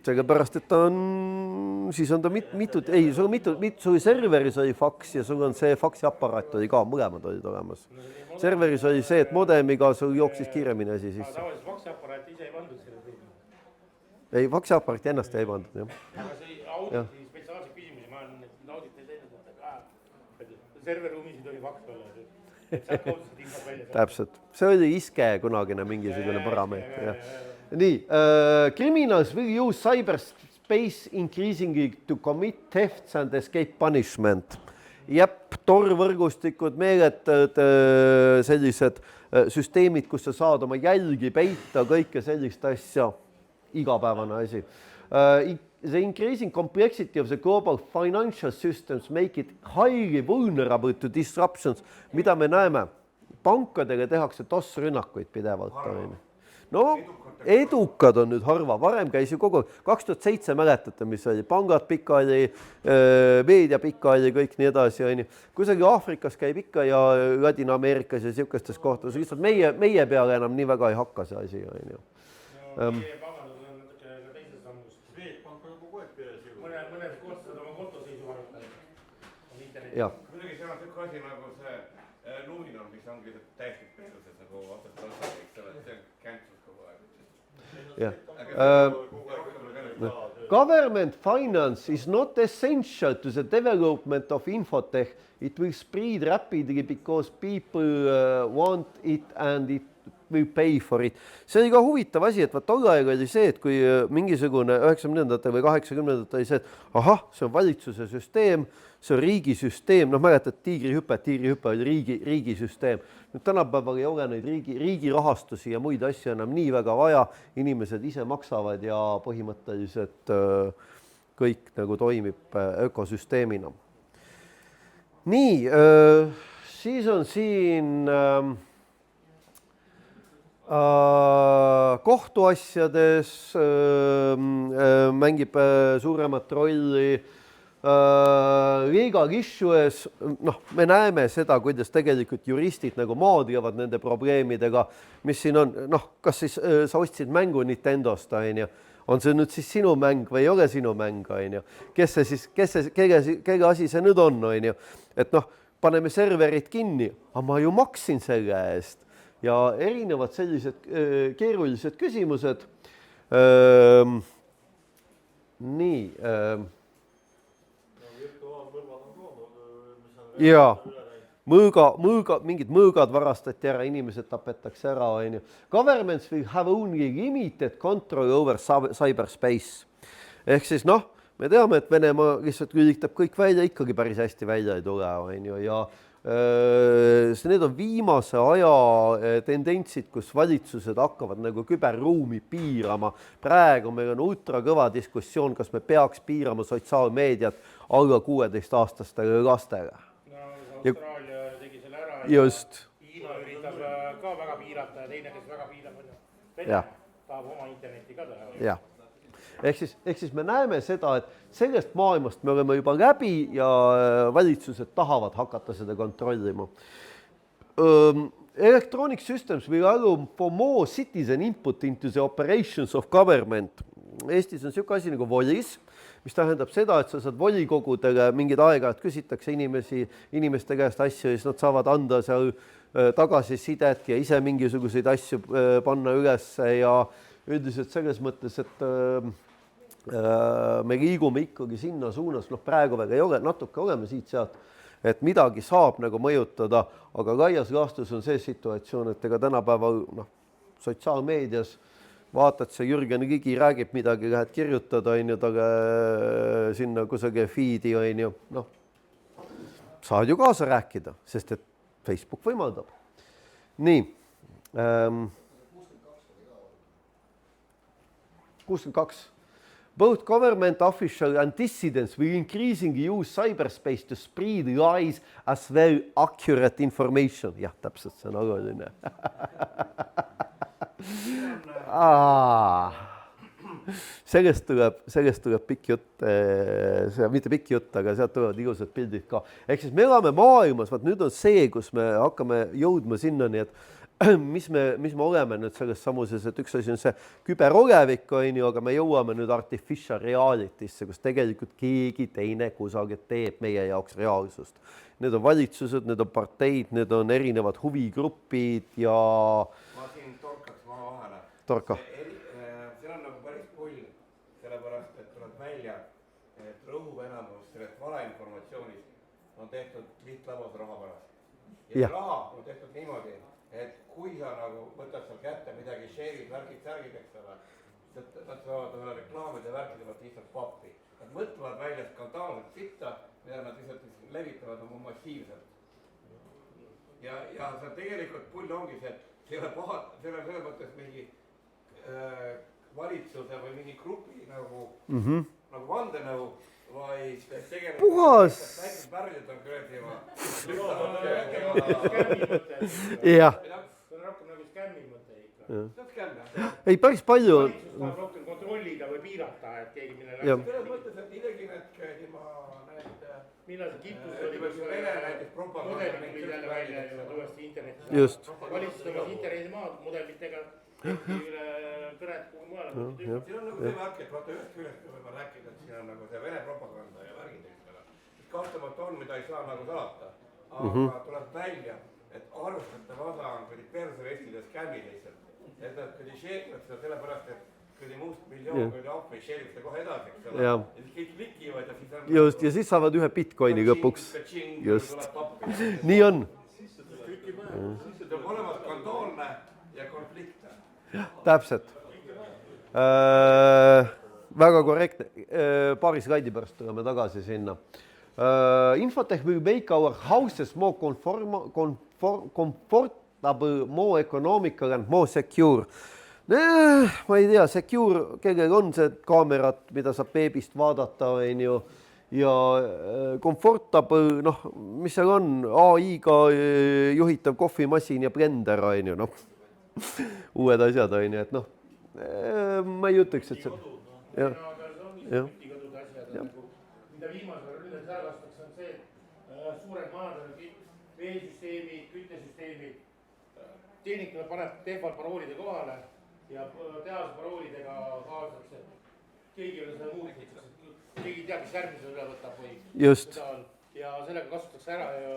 Sellepärast, et ta on, siis on ta sul serveris oli fax ja sul on see faxi aparaat oli ka, mõlemad olid olemas. Serveris oli see, et modemiga sul jooksis kiiremini asi sisse. Tavaliselt Vaxi aparaat ise ei pandud selle ruumi. Ei, faxi aparaat ennast ei pandud, jah. Aga see auditi spetsiaalse küsimusi, ma olen auditi teinud, et serverruumisid oli Vax olla. Et sealt kaudu saad infot välja. Täpselt. See oli iske kunagine mingisugune parameeter. Nii, criminals will use cyberspace increasingly to commit thefts and escape punishment. Jep, torvõrgustikud, meeletad sellised süsteemid, kus sa saad oma jälgi peita, kõike sellist asja, igapäevane asi. The increasing complexity of the global financial systems make it highly vulnerable to disruptions, mida me näeme. Pankadele tehakse DOS-rünnakuid pidevalt. No, edukad on nüüd harva, varem käis ju kogu 2007 mäletate, mis oli pangad pikali, meedia pikali, kõik nii edasi. Kusagil Aafrikas käib ikka ja Ladina-Ameerikas ja siukestes kohtades, lihtsalt meie peale enam nii väga ei hakka see asi. Meie pangandus on natuke ka teises sammus. Swedbank on kogu aeg peales ju. Mõned kohtused oma kontoseisu varutada. Kuidagi seal on siuke asi nagu see Luminor, mis ongi täiesti pesuses nagu vastased osad, eks ole, see on käntsus kogu aeg. Government finance is not essential to the development of infotech. It will spread rapidly because people want it and it will pay for it. See oli ka huvitav asi, et tol ajal oli see, et kui mingisugune 90-ndate või 80-ndate oli see, et see on valitsuse süsteem, see on riigisüsteem, mäletad tiigrihüpe oli riigisüsteem. Nüüd tänapäeval ei ole neid riigi rahastusi ja muid asju enam nii väga vaja, inimesed ise maksavad ja põhimõtteliselt kõik nagu toimib ökosüsteemina. Nii, siis on siin kohtuasjades mängib suuremat rolli. Legal issues, me näeme seda, kuidas tegelikult juristid nagu maadlevad nende probleemidega, mis siin on, kas siis sa ostsid mängu Nintendost, on see nüüd siis sinu mäng või ei ole sinu mäng, kelle asi see nüüd on, et paneme serverid kinni, aga ma ju maksin selle eest ja erinevad sellised keerulised küsimused. Nii, ja mingid mõõgad varastati ära, inimesed tapetakse ära. Governments will have only limited control over cyberspace. Ehk siis me teame, et Venemaa lihtsalt lülitab kõik välja, ikkagi päris hästi välja ei tule. Ja need on viimase aja tendentsid, kus valitsused hakkavad nagu küberruumi piirama. Praegu meil on ultrakõva diskussioon, kas me peaks piirama sotsiaalmeediat alla 16-aastastele lastele. Austraalia tegi selle ära ja Hiina üritab ka väga piirata ja teine, kes väga piirab, Venemaa tahab oma interneti ka teha. Ehk siis me näeme seda, et sellest maailmast me oleme juba läbi ja valitsused tahavad hakata seda kontrollima. Electronic systems will allow for more citizen input into the operations of government. Eestis on siuke asi nagu volis, mis tähendab seda, et sa saad volikogudele mingid aeg-ajalt küsitakse inimeste käest asju ja siis nad saavad anda seal tagasisidet ja ise mingisuguseid asju panna üles ja üldiselt selles mõttes, et me liigume ikkagi sinna suunas, praegu väga ei ole, natuke oleme siit-sealt, et midagi saab nagu mõjutada, aga laias laastus on see situatsioon, et ega tänapäeval sotsiaalmeedias vaatad, see Jürgen Ligi räägib midagi, lähed kirjutada, taga sinna kusagile feedi, saad ju kaasa rääkida, sest et Facebook võimaldab. Nii. 62. Both government officials and dissidents will increasingly use cyberspace to spread lies as well accurate information. Jah, täpselt, see on oluline. sellest tuleb pikk jutt, mitte pikk jutt, aga sealt tulevad ilusad pildid ka. Ehk siis me elame maailmas, vaat nüüd on see, kus me hakkame jõudma sinnani, et mis me oleme nüüd selles samuses, et üks asi on see küberolevik, aga me jõuame nüüd artificial reality'sse, kus tegelikult keegi teine kusagilt teeb meie jaoks reaalsust. Need on valitsused, need on parteid, need on erinevad huvigrupid ja... Ma siin torkaks maa vahele. Torka. See on nagu päris pull, sellepärast, et tuleb välja, et rõhuv enamus sellest valeinformatsioonist on tehtud lihtlabas raha pärast. Ja raha on tehtud niimoodi, et kui sa nagu võtad seal kätte midagi, share'id, värgid, eks ole, nad saavad üle reklaamide värkidavad lihtsalt pappi. Nad mõtlevad välja skandaalset sitta, mida nad lihtsalt levitavad oma massiivselt. Ja see tegelikult pull ongi see, et see ei ole paha, see ei ole selles mõttes mingi valitsuse või mingi grupi nagu vandenõu, vaid tegelikult puhas! Värdjad on kuradiva. Jah. See on rohkem nagu skämmi mõte ikka. See on skämm. Ei, päris palju... Valitsus tahab rohkem kontrollida või piirata, et keegi millele... Selles mõttes, et isegi need millal see kippus oli, kus mudelid tulid jälle välja ja uuesti internetis. Just. Valitsus tõmbas interneti mudelitega tehti üle kõnet kuhu mujale. Siin on nagu see värk, et vaata ühest küljest me võime rääkida, et siin on nagu see Vene propaganda ja värgid. Kahtlemata on, mida ei saa nagu salata. Aga tuleb välja, et arvestatav osa on kõdi persevestide skämmi lihtsalt. Et nad kõdi šeekivad seda sellepärast, et kõdi muust miljoon kõdi appi šeerib seda kohe edasi, eks ole. Ja siis kõik klikivad ja siis on... Just, ja siis saavad ühe bitcoini lõpuks. Just. Nii on. See tuleb olema skandaalne ja konfliktne. Täpselt. Väga korrektne. Paari slaidi pärast tuleme tagasi sinna. Infotech will make our houses more comfortable, more economical and more secure. Ma ei tea, secure, kellel on see kaamerat, mida saab beebist vaadata, ja comfortable, mis seal on, AI-ga juhitav kohvimasin ja blender, uued asjad, et ma ei ütleks, et see... Mida viimasel ründel seal lastakse, on see, et suured majad, veesüsteemid, küttesüsteemid, tehnikule paneb tehval paroolide kohale ja tehase paroolidega kaasatakse. Keegi ei ole seda muud, keegi ei tea, kes järgmisel üle võtab või... Just. Ja sellega kasutatakse ära ja...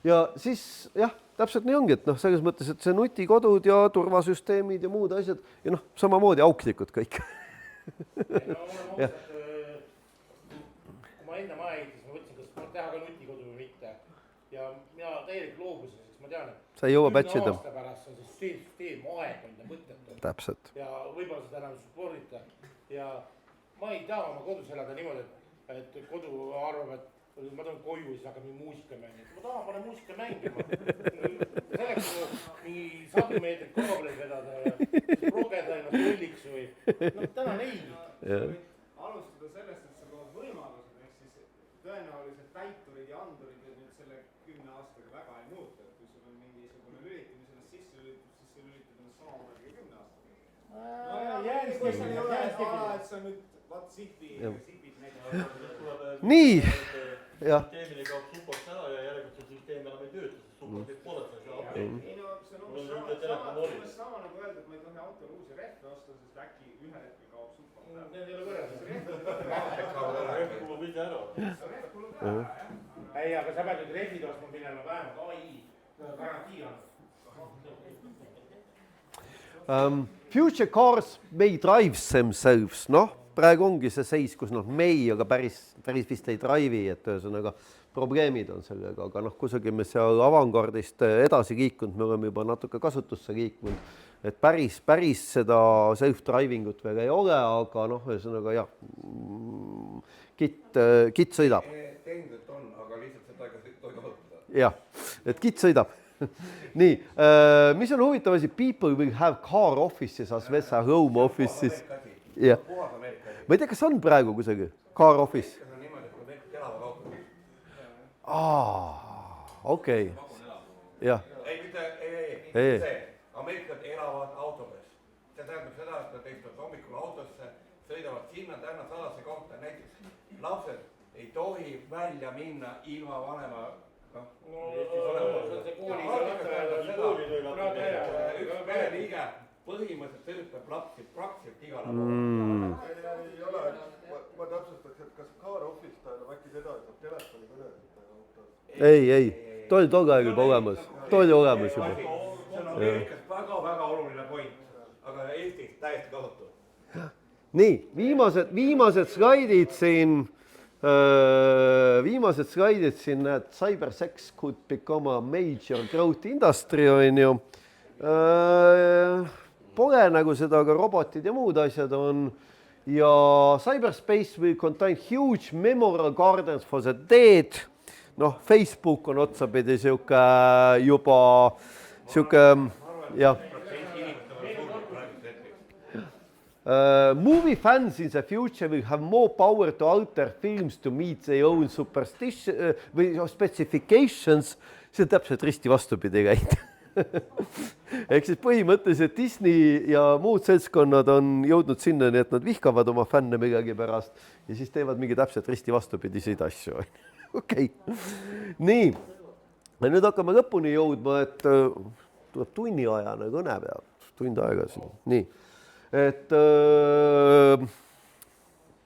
Ja siis, jah, täpselt nii ongi, et selles mõttes, et see nutikodud ja turvasüsteemid ja muud asjad ja samamoodi auklikud kõik. Kui ma enda maja ehitis, ma võtsin, kas teha ka nutikodu või mitte. Ja mina täielik loobusin, sest ma tean, et sa ei jõua patchida. Aasta pärast on see süsteem aeg on ja mõttetu. Täpselt. Ja võib-olla seda enam supportita. Ja ma ei taha oma kodus elada niimoodi, et kodu arvab, et ma tulen koju, siis hakkab mingi muusika mängima. Ma tahan pane muusika mängima. Selleks mingi 100 meetrit kaableid vedada ja progeda ennast lolliks või... täna ei. Alustada sellest, et sa lood võimalused, ehk siis tõenäoliselt täiturid ja andurid nüüd selle 10 aastaga väga ei muuta. Kui sul on mingisugune lülitamine sellest sisse lülitab, siis see lülitab ennast samamoodi 10 aastaga. Kui sa ei ole, et sa nüüd vaat sipid näiteks. Nii. Süsteemile kaob suport ära ja järelikult see süsteem enam ei tööta, sest suport ei pooled seda appi. Ei no, see on umbes sama nagu öelda, et ma ei tohi autole uusi rehve osta, sest äkki ühe hetkel kaob suport ära. Need ei ole võrreldes. Rehv kulub ise ära. Rehv kulub ära, jah. Ei, aga sa pead nüüd rehvid ostma minema vähemalt AI garantii on. Future cars may drive themselves, praegu ongi see seis, kus may, aga päris vist ei drive'i, et ühesõnaga probleemid on sellega, aga kusagil me seal avangardist edasi liikunud, me oleme juba natuke kasutusse liikunud, et päris seda self-drivingut veel ei ole, aga ühesõnaga jah, kit sõidab. Tehniselt on, aga lihtsalt seda ei tohi kasutada. Jah, et kit sõidab. Nii, mis on huvitav asi, people will have car offices as well as home offices. Ja. Ma ei tea, kas on praegu kusagil car office? See on niimoodi, et Ameerikat elavad autobus. Okei. Jah. Ei, mitte, ei. Ameerikat elavad autobus. See tähendab seda, et nad teistavad sõidavad sinna-tänna salasse kohta, näiteks lapsed ei tohi välja minna ilma vanema üks pereliige põhimõtteliselt töötab lapsi praktiliselt igal pool. Ei ole, ma täpsustaks, et kas car-office tähendab äkki seda, et saab telefoni kõne. Ei, ta oli tol aeg juba olemas, ta oli olemas juba. See on Ameerikas väga oluline point, aga Eestis täiesti kasutu. Nii, viimased slaidid siin, näed, cybersex could become a major growth industry, on ju. Pole nagu seda, aga robotid ja muud asjad on. Ja cyberspace will contain huge memorial gardens for the dead. Noh, Facebook on otsapidi juba jah. Movie fans in the future will have more power to alter films to meet their own superstition või specifications. See on täpselt risti vastupidi käinud. Ehk siis põhimõtteliselt Disney ja muud seltskonnad on jõudnud sinna, nii et nad vihkavad oma fänne midagi pärast ja siis teevad mingi täpselt risti vastupidiseid asju. Okei. Nii, nüüd hakkame lõpuni jõudma, et tuleb tunniajane kõne peab, tund aega siin. Nii, et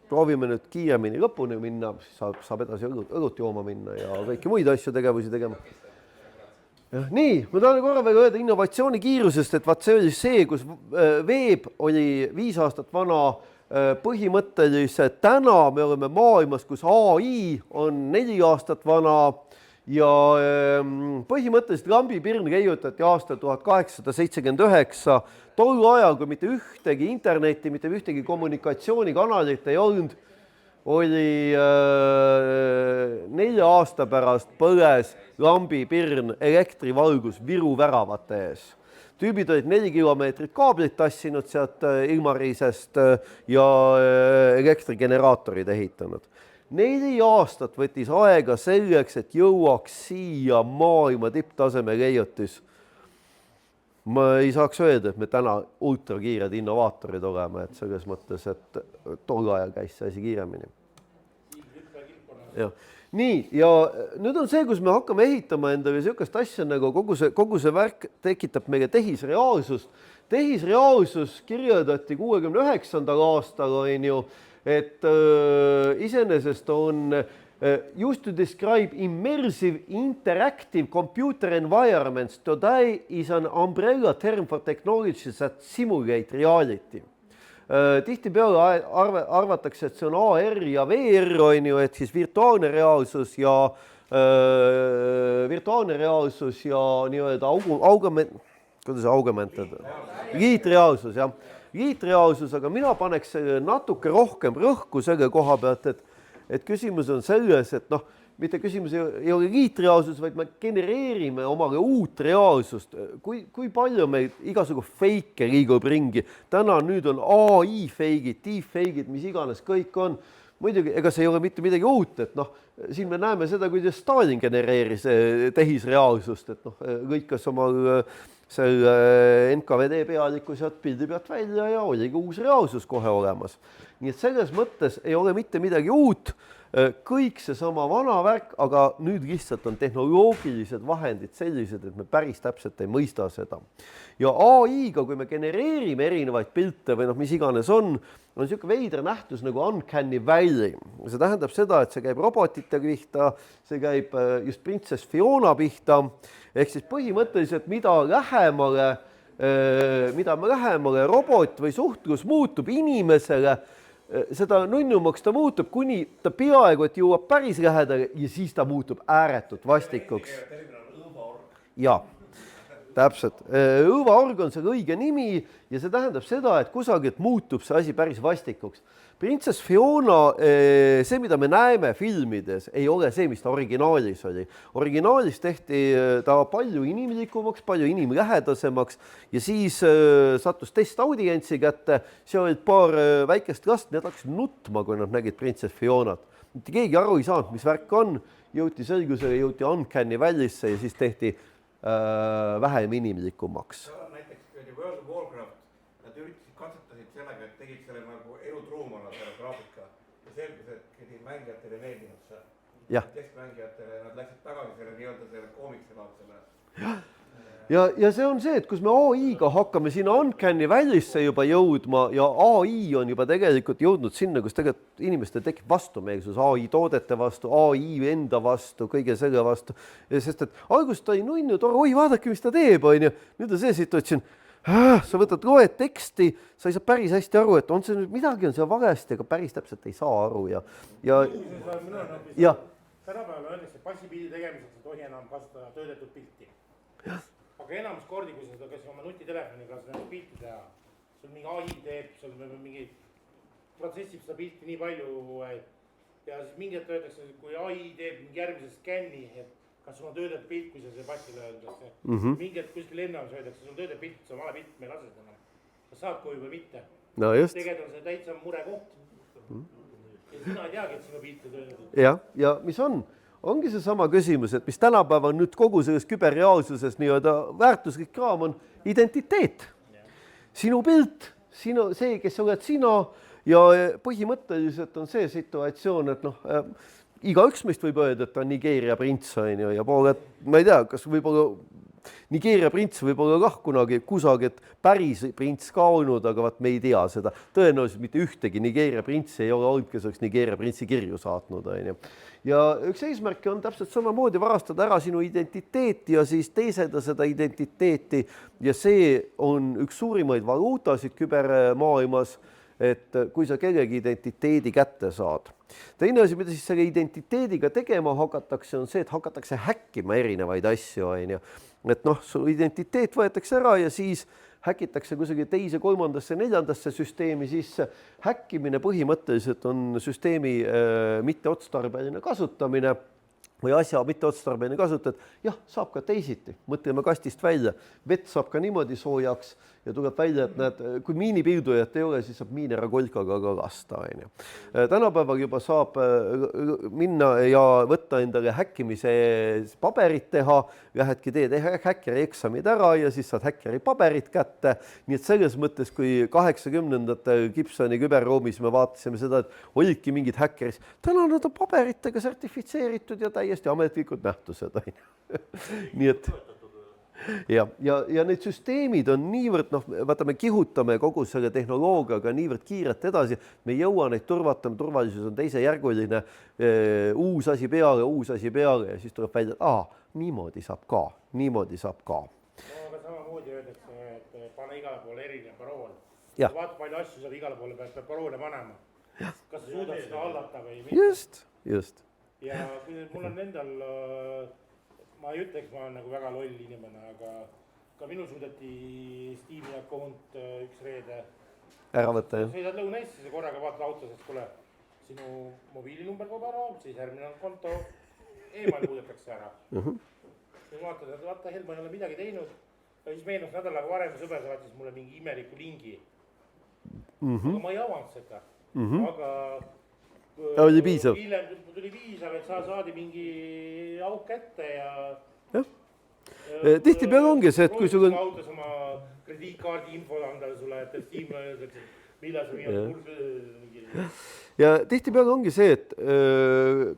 proovime nüüd kiiremini lõpuni minna, siis saab edasi õlut jooma minna ja kõiki muid asju tegevusi tegema. Nii, ma tahan korra veel öelda innovatsiooni kiirusest, et vaat see oli see, kus veeb oli 5 aastat vana põhimõtteliselt täna me oleme maailmas, kus AI on 4 aastat vana ja põhimõtteliselt lambipirn leiutati aastal 1879. Tol ajal, kui mitte ühtegi interneti, mitte ühtegi kommunikatsioonikanalit ei olnud, oli 4 aasta pärast põles lambipirn elektrivalgus Viru väravate ees. Tüübid olid 4 kilomeetrit kaablit tassinud sealt Ilmarisest ja elektrigeneraatorid ehitanud. 4 aastat võttis aega selleks, et jõuaks siia maailma tipptaseme leiutis. Ma ei saaks öelda, et me täna ultrakiired innovaatorid oleme, et selles mõttes, et tol ajal käis see asi kiiremini. Ja. Nii, ja nüüd on see, kus me hakkame ehitama endale sellist asja, nagu kogu see värk tekitab meile tehisreaalsust. Tehisreaalsus kirjeldati 69. aastal, on ju, et iseenesest on used to describe immersive interactive computer environments. Today is an umbrella term for technologies that simulate reality. Tihtipeale arvatakse, et see on AR ja VR, on ju, et siis virtuaalne reaalsus ja nii-öelda liitreaalsus, jah. Liitreaalsus, aga mina paneks natuke rohkem rõhku selle koha pealt, et küsimus on selles, et noh, mitte küsimus ei ole liitreaalsus, vaid me genereerime omale uut reaalsust. Kui palju meil igasugu feike liigub ringi. Täna nüüd on AI feigid, deepfake'id, mis iganes kõik on. Muidugi, ega see ei ole mitte midagi uut, et noh, siin me näeme seda, kuidas Stalin genereeris tehisreaalsust, et noh, lõikas omal selle NKVD pealiku sealt pildi pealt välja ja oligi uus reaalsus kohe olemas. Nii et selles mõttes ei ole mitte midagi uut, kõik see sama vana värk, aga nüüd lihtsalt on tehnoloogilised vahendid sellised, et me päris täpselt ei mõista seda. Ja AI-ga, kui me genereerime erinevaid pilte või noh, mis iganes on niisugune veider nähtus nagu Uncanny Valley. See tähendab seda, et see käib robotite pihta, see käib just Princess Fiona pihta, ehk siis põhimõtteliselt, mida lähemale robot või suhtlus muutub inimesele, seda nunnumaks ta muutub, kuni ta peaaegu et jõuab päris lähedale ja siis ta muutub ääretult vastikuks. Jaa, täpselt. Õõvaorg on see õige nimi ja see tähendab seda, et kusagilt muutub see asi päris vastikuks. Princess Fiona, see, mida me näeme filmides, ei ole see, mis ta originaalis oli. Originaalis tehti ta palju inimlikumaks, palju inimlähedasemaks ja siis sattus testaudientsi kätte. See olid paar väikest last, need hakkasid nutma, kui nad nägid Princess Fionat. Keegi aru ei saanud, mis värk on, jõuti selgusele, jõuti Uncanny Valley'sse ja siis tehti vähem inimlikumaks. Näiteks World of Warcraft, nad üritasid katsetasid sellega, et tegid selle nagu elutruumana selle graafika ja selgus, et mängijatele ei meeldinud see. Testmängijatele nad läksid tagasi selle nii-öelda selle koomikselaadse. Ja see on see, et kus me AI-ga hakkame sinna Uncanny Valley'sse juba jõudma ja AI on juba tegelikult jõudnud sinna, kus tegelikult inimestel tekib vastumeelsus AI toodete vastu, AI enda vastu, kõige selle vastu. Sest et alguses ta oli nunnu, oi vaadake, mis ta teeb, on ju. Nüüd on see situatsioon, sa võtad, loed teksti, sa ei saa päris hästi aru, et on see nüüd midagi on seal valesti, aga päris täpselt ei saa aru ja tänapäeval öeldakse, passipildi tegemiseks ei tohi enam kasutada töödetud pilti. Aga enamus kordi, kui sa seda kas oma nutitelefoniga seda pilti teha, sul mingi AI teeb, sul mingi protsessib seda pilti nii palju, ja siis mingit öeldakse, kui AI teeb mingi järgmise skänni, et kas sul on töödetud pilt, kui sa see passile öeldakse. Mingit kuskil ennam öeldakse, sul on töödetud pilt, see on vale pilt, me ei lase seda enam. Kas saab koju või mitte? No just. Tegelikult on see täitsa mure koht. Ja sina ei teagi, et sinu pilt on töödetud. Ja mis on? Ongi see sama küsimus, et mis tänapäeval nüüd kogu selles küberreaalsuses nii-öelda väärtuslik kraam on identiteet. Sinu pilt, see, kes oled sina ja põhimõtteliselt on see situatsioon, et igaüks meist võib öelda, et ta on Nigeeria prints on ju ja pooled, ma ei tea, kas võib-olla Nigeeria prints võib-olla kah kunagi kusagil päris prints ka olnud, aga vaat me ei tea seda. Tõenäoliselt mitte ühtegi Nigeeria printsi ei ole olnud, kes oleks Nigeeria printsi kirju saatnud. Ja üks eesmärk on täpselt samamoodi varastada ära sinu identiteeti ja siis teiseda seda identiteeti ja see on üks suurimaid valuutasid kübermaailmas, et kui sa kellegi identiteedi kätte saad. Teine asi, mida siis selle identiteediga tegema hakatakse, on see, et hakatakse häkkima erinevaid asju. Et su identiteet võetakse ära ja siis häkitakse kusagil teise, kolmandasse, neljandasse süsteemi sisse. Häkkimine põhimõtteliselt on süsteemi mitteotstarbeline kasutamine või asja mitteotstarbeline kasutajad. Jah, saab ka teisiti. Mõtleme kastist välja. Vett saab ka niimoodi soojaks ja tuleb välja, et näed, kui miinipildujat ei ole, siis saab miinerakolkaga ka lasta. Tänapäeval juba saab minna ja võtta endale häkkimise paberit teha, lähedki teed häkkeri eksamid ära ja siis saad häkkeri paberit kätte. Nii et selles mõttes, kui 80-ndatel Gibsoni küberruumis me vaatasime seda, et olidki mingid häkkeris, täna nad on paberitega sertifitseeritud ja täiesti ametlikud nähtused. Nii et ja need süsteemid on niivõrd, vaata me kihutame kogu selle tehnoloogiaga niivõrd kiirelt edasi, me ei jõua neid turvatama, turvalisus on teisejärguline, uus asi peale ja siis tuleb välja, et niimoodi saab ka. No aga samamoodi öeldakse, et pane igale poole erinev parool. Vaata palju asju saab igale poole peab paroole panema. Kas sa suudad seda hallata või mitte? Just. Ja kui mul on endal, ma ei ütleks, ma olen nagu väga loll inimene, aga ka minu suudeti Steam'i account üks reede ära võtta, jah? Sõidad Lõuna-Eestisse ja korraga vaatad autos, et kuule, sinu mobiilinumber kaob ära, siis järgmine konto e-mail muudetakse ära. Siis vaatad, et vaata, Helma ei ole midagi teinud. Ja siis meenus nädal aega varem sõber saatis mulle mingi imeliku lingi. Aga ma ei avanud seda. Aga oli piisav. Tuli piisav, et saadi mingi auk kätte ja tihtipeale ongi see, et kui sul on autos oma krediitkaardi info anda sulle, et Steam öeldakse, millal sa viivad ja tihtipeale ongi see, et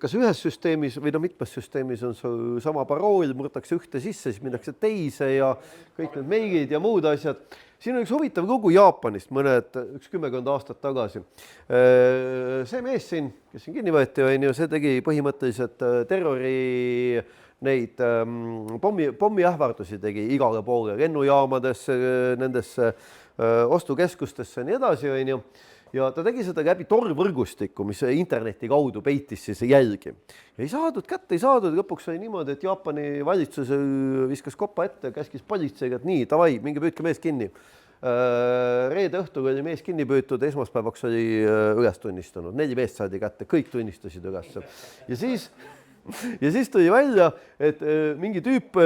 kas ühes süsteemis või mitmes süsteemis on sama parool, murtakse ühte sisse, siis minnakse teise ja kõik need meilid ja muud asjad. Siin on üks huvitav lugu Jaapanist üks 10 aastat tagasi. See mees siin, kes siin kinni võeti, see tegi põhimõtteliselt terrori neid pommiähvardusi tegi igale poole, lennujaamadesse, nendesse ostukeskustesse ja nii edasi. Ja ta tegi seda läbi torvõrgustikku, mis interneti kaudu peitis siis jälgi. Ja ei saadud kätte, lõpuks oli niimoodi, et Jaapani valitsus viskas koppa ette, käskis politseiga, et nii, davai, minge püüdke mees kinni. Reede õhtul oli mees kinni püütud, esmaspäevaks oli üles tunnistanud, 4 meest saadi kätte, kõik tunnistasid üles. Ja siis tuli välja, et mingi tüüp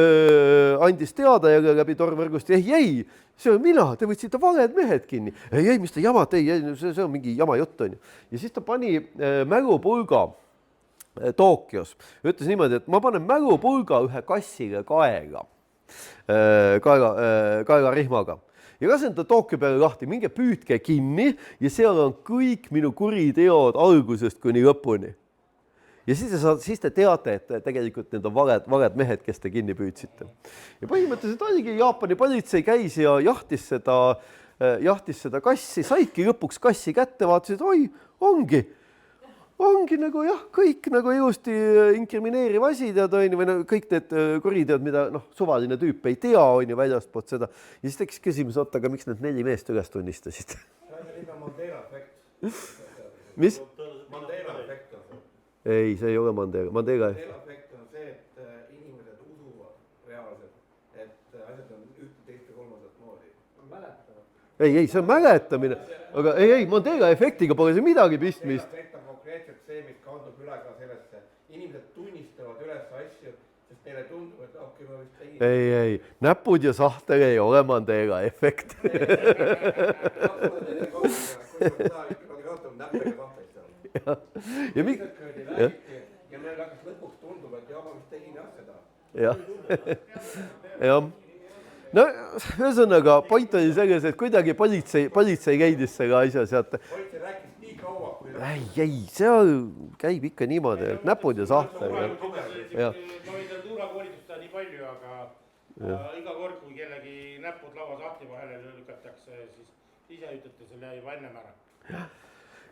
andis teada ja läbi torvõrgust, ei, see on mina, te võtsite valed mehed kinni. Ei, mis te jamad, see on mingi jama jutt. Ja siis ta pani mälupulga Tokyos. Ütles niimoodi, et ma panen mälupulga ühe kassile kaelarihmaga. ja lasen ta tooke peale lahti, minge püüdke kinni ja seal on kõik minu kuriteod algusest kuni lõpuni. Ja siis te teate, et tegelikult need on valed mehed, kes te kinni püüdsite. Ja põhimõtteliselt oligi Jaapani politsei käis ja jahtis seda kassi, saidki lõpuks kassi kätte, vaatasid, oi, ongi nagu jah, kõik nagu ilusti inkrimineeriv asi, tead, või kõik need kuriteod, mida suvaline tüüp ei tea, on ju väljastpoolt seda. Ja siis tekkis küsimus, oota, aga miks need 4 meest üles tunnistasid? Mandela efekt. Mis? Mandela efekt on see. Ei, see ei ole Mandela. Mandela efekt on see, et inimesed usuvad reaalselt, et asjad on ühte, teist ja kolmandat moodi. Ei, see on mäletamine. Aga ei, Mandela efektiga pole see midagi pistmist. Efekt on konkreetselt see, mis kandub üle ka sellesse. Inimesed tunnistavad üles asju, sest neile tundub, et okei, ma vist tegin. Ei, näpud ja sahtel ei ole Mandela efekt. Ja meil hakkas lõpuks tundub, et ma vist tegin seda. Jah. No, ühesõnaga, point oli selles, et kuidagi politsei käidis selle asja sealt. Politsei rääkis nii kaua, kui... Ei, seal käib ikka niimoodi, et näpud ja sahtel. Ma võin seal tuurakoolitusta nii palju, aga iga kord, kui kellegi näpud laua sahti vahele lükatakse, siis ise ütlete selle juba ennem ära.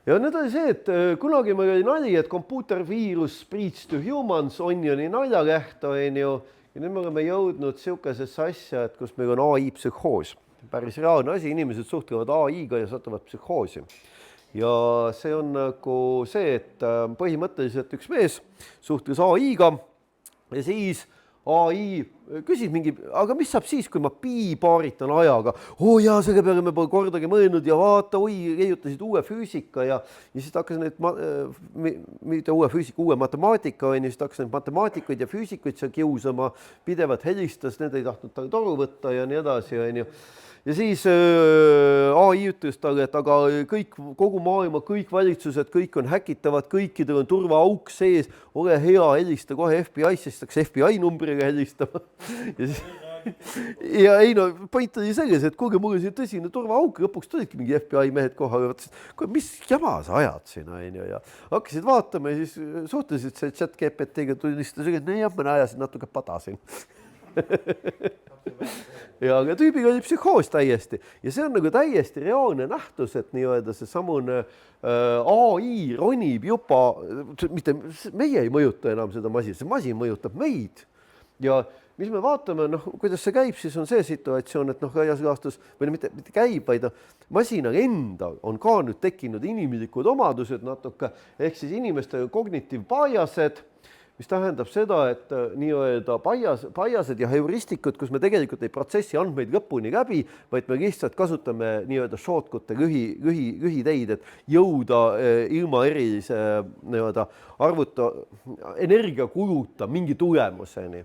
Ja nüüd oli see, et kunagi meil oli nali, et computer virus spreads to humans, Onioni naljakäht on ju, ja nüüd me oleme jõudnud siukesesse asja, et kus meil on AI psühhoos. Päris reaalne asi, inimesed suhtlevad AI-ga ja satuvad psühhoosi. Ja see on nagu see, et põhimõtteliselt üks mees suhtles AI-ga ja siis AI küsis mingi, aga mis saab siis, kui ma piipaaritan ajaga? Jaa, selle peale me pole kordagi mõelnud ja vaata, leiutasid uue füüsika ja siis hakkas mitte uue füüsika, uue matemaatika ja siis hakkas neid matemaatikuid ja füüsikuid seal kiusama, pidevalt helistas, need ei tahtnud tal toru võtta ja nii edasi. Ja siis AI ütles talle, et aga kogu maailma, kõik valitsused, kõik on häkitavad, kõikidel on turvaauk sees, ole hea, helista kohe FBI-sse, siis hakkas FBI numbriga helistama. Ja ei no, point oli selles, et kuulge, mul on siin tõsine turvaauk, lõpuks tulidki mingi FBI mehed kohale ja võtsid, mis jama sa ajad siin, ja hakkasid vaatama ja siis suhteliselt see chat GPT-ga tunnistas, et jah, ma ajasin natuke padasin. Ja aga tüübiga oli psühhoos täiesti ja see on nagu täiesti reaalne nähtus, et nii-öelda see samune AI ronib juba, mitte meie ei mõjuta enam seda masin, see masin mõjutab meid ja mis me vaatame, kuidas see käib, siis on see situatsioon, et laias laastus, või mitte käib, vaid masinal endal on ka nüüd tekkinud inimlikud omadused natuke, ehk siis inimeste cognitive biased, mis tähendab seda, et nii-öelda biased ja heuristikud, kus me tegelikult ei protsessi andmeid lõpuni läbi, vaid me lihtsalt kasutame nii-öelda shortcut'e lühiteid, et jõuda ilma erilise nii-öelda energia kuluta mingi tulemuseni.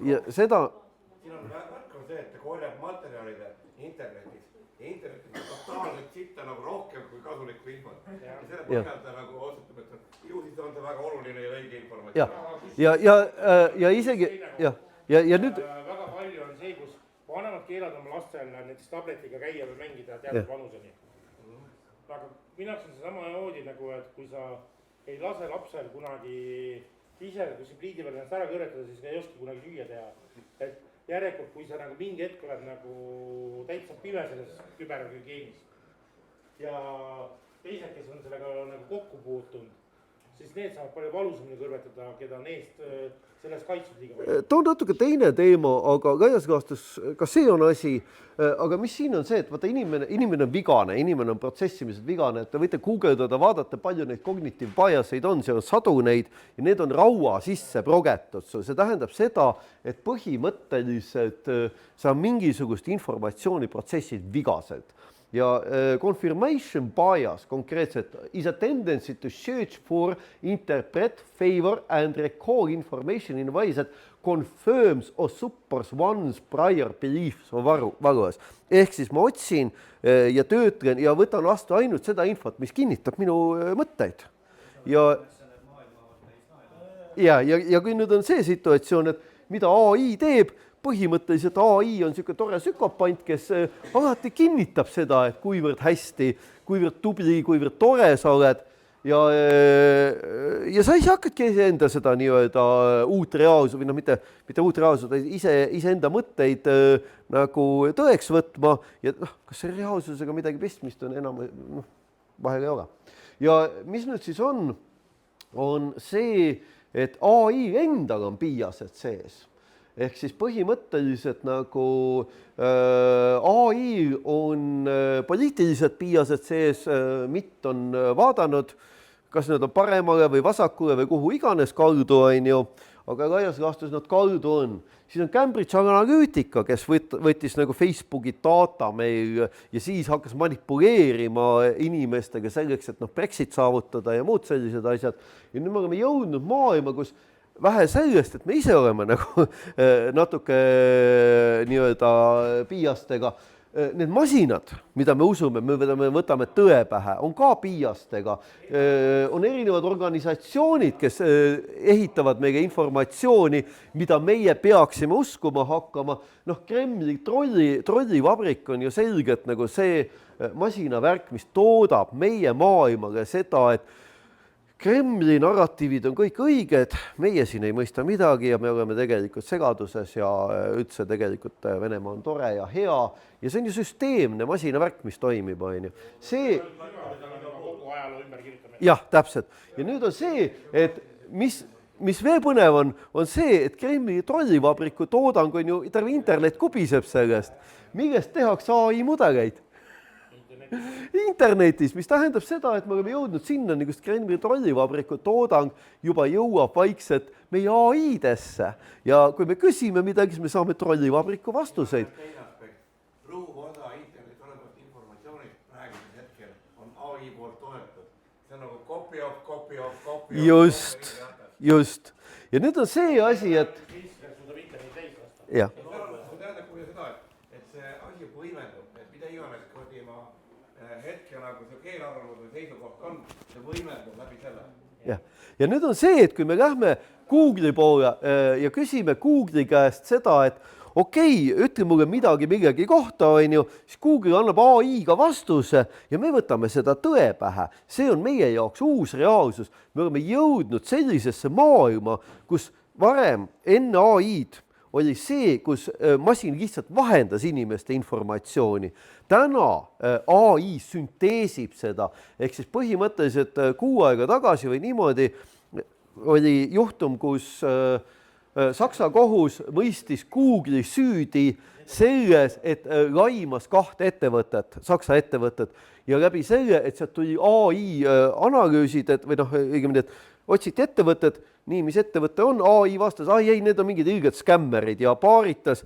Ja seda... Siin on värk on see, et ta korjab materjalide internetis ja internetis on totaalselt sitta nagu rohkem kui kasulikku infot. Ja selle põhjal ta nagu osutab, et ju siis on ta väga oluline ja õige informatsioon. Ja isegi... Ja nüüd... Väga palju on see, kus vanemad keelad oma lastel näiteks tabletiga käia või mängida teatud vanuseni. Aga minaks on see sama moodi, nagu, et kui sa ei lase lapsel kunagi ise, kui see pliidi peal ennast ära kõrvetada, siis ei oska kunagi süüa teha. Et järelikult, kui sa nagu mingi hetk oled nagu täitsa pime selles küberhügieenis ja teised, kes on sellega nagu kokku puutunud, siis need saavad palju valusamini kõrvetada, keda on eest selles kaitsnud liiga palju. Ta on natuke teine teema, aga laias laastus ka see on asi, aga mis siin on see, et vaata inimene on vigane, inimene on protsessimiselt vigane, et te võite guugeldada, vaadata, palju neid cognitive biaseid on, seal on sadu neid ja need on raua sisse progetud. See tähendab seda, et põhimõtteliselt sa mingisugust informatsiooniprotsessid vigaselt. Ja confirmation bias konkreetselt is a tendency to search for, interpret, favor and recall information in ways that confirms or supports one's prior beliefs or values. Ehk siis ma otsin ja töötlen ja võtan vastu ainult seda infot, mis kinnitab minu mõtteid. Ja kui nüüd on see situatsioon, et mida AI teeb, põhimõtteliselt AI on niisugune tore psükopant, kes alati kinnitab seda, et kuivõrd hästi, kuivõrd tubli, kuivõrd tore sa oled ja sa ise hakkadki enda seda nii-öelda uut reaalsust või mitte uut reaalsust, iseenda mõtteid nagu tõeks võtma ja kas see reaalsusega midagi pistmist on enam, vahel ei ole. Ja mis nüüd siis on see, et AI endal on biased sees. Ehk siis põhimõtteliselt nagu AI on poliitilised biased sees, MIT on vaadanud, kas need on paremale või vasakule või kuhu iganes kaldu, aga laias laastus nad kaldu on. Siis on Cambridge Analytica, kes võttis nagu Facebooki data meil ja siis hakkas manipuleerima inimestega selleks, et Brexit saavutada ja muud sellised asjad. Ja nüüd me oleme jõudnud maailma, kus vähe sellest, et me ise oleme nagu natuke nii-öelda biastega. Need masinad, mida me usume, me võtame tõe pähe, on ka biastega. On erinevad organisatsioonid, kes ehitavad meile informatsiooni, mida meie peaksime uskuma hakkama. Kremli trollivabrik on ju selgelt nagu see masinavärk, mis toodab meie maailmale seda, et Kremli narratiivid on kõik õiged, meie siin ei mõista midagi ja me oleme tegelikult segaduses ja üldse tegelikult Venemaa on tore ja hea ja see on ju süsteemne masinavärk, mis toimib, on ju. See... Jah, täpselt. Ja nüüd on see, et mis veel põnev on see, et Kremli trollivabriku toodang on ju, terve internet kubiseb sellest, millest tehakse AI mudeleid. Internetis, mis tähendab seda, et me oleme jõudnud sinna, kus Kremli trollivabriku toodang juba jõuab vaikselt meie AI-desse ja kui me küsime midagi, siis me saame trollivabriku vastuseid. Rõhuv osa internetis olevast informatsioonist praegusel hetkel on AI poolt toetatud. See on nagu copy of. Just. Ja nüüd on see asi, et... Jah. See tähendab kui seda, et see asi võimendub, et mida iganes hetke nagu see keelarvamus või seisukoht on, see võimendub läbi selle. Ja nüüd on see, et kui me lähme Google'i poole ja küsime Google'i käest seda, et okei, ütle mulle millegi kohta, siis Google annab AI-ga vastuse ja me võtame seda tõe pähe. See on meie jaoks uus reaalsus. Me oleme jõudnud sellisesse maailma, kus varem enne AI-d oli see, kus masin lihtsalt vahendas inimeste informatsiooni. Täna AI sünteesib seda, ehk siis põhimõtteliselt 6 aega tagasi või niimoodi oli juhtum, kus Saksa kohus mõistis Google'i süüdi selles, et laimas 2 ettevõtet, Saksa ettevõtet ja läbi selle, et sealt tuli AI analüüsid, või õigemini, et otsiti ettevõtted, nii, mis ettevõte on, AI vastas, ei, need on mingid õiged skämmerid ja paaritas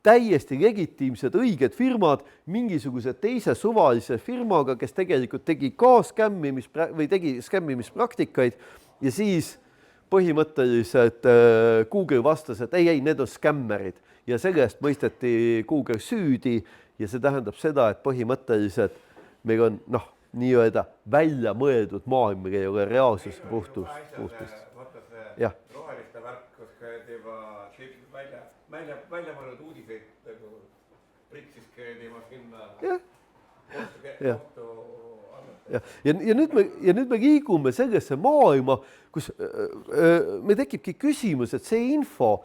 täiesti legitiimsed õiged firmad mingisuguse teise suvalise firmaga, kes tegelikult tegi ka skämmimispraktikaid ja siis põhimõtteliselt Google vastas, et ei, need on skämmerid ja sellest mõisteti Google süüdi ja see tähendab seda, et põhimõtteliselt meil on nii-öelda välja mõeldud maailm, meil ei ole reaalsus puhtust. Roheliste värk, kus juba välja mõelnud uudiseid pritsis käima sinna kohtu ja nüüd me liigume sellesse maailma, kus me tekibki küsimus, et see info,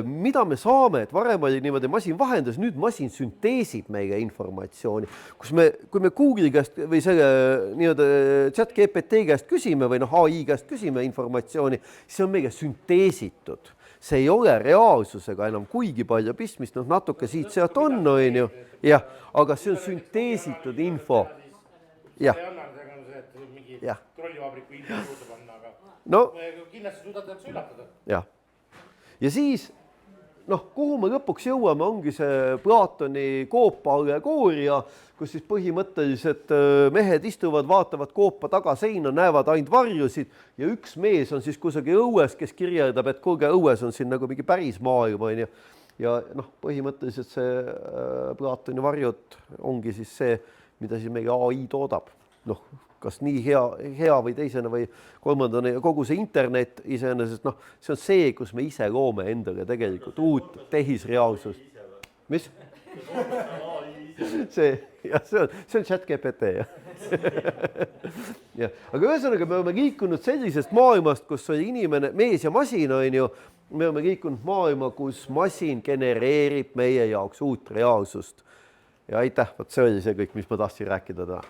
mida me saame, et varem oli niimoodi masin vahendas, nüüd masin sünteesib meile informatsiooni, kui me Google'i käest või selle nii-öelda ChatGPT käest küsime või AI käest küsime informatsiooni, siis on meile sünteesitud. See ei ole reaalsusega enam kuigi palju pistmist, natuke siit-sealt on ju, jah, aga see on sünteesitud info. See ei anna see, et mingi trollivabriku info juurde panna, aga kindlasti suudate üllatada. Jah. Ja siis, kuhu me lõpuks jõuame, ongi see Platoni koopa allegooria, kus siis põhimõtteliselt mehed istuvad, vaatavad koopa taga seina, näevad ainult varjusid ja üks mees on siis kusagil õues, kes kirjeldab, et kuulge, õues on siin nagu mingi päris maailm. Ja põhimõtteliselt see Platoni varjud ongi siis see, mida siis meile AI toodab. noh, kas nii hea või teisena või kolmandana ja kogu see internet iseenesest, noh, see on see, kus me ise loome endaga tegelikult uut tehisreaalsust. Mis? see on ChatGPT, jah. Ja, aga ühesõnaga me oleme liikunud sellisest maailmast, kus oli inimene, mees ja masin, on ju, me oleme liikunud maailma, kus masin genereerib meie jaoks uut reaalsust. Ja aitäh, vot see oli see kõik, mis ma tahtsin rääkida täna.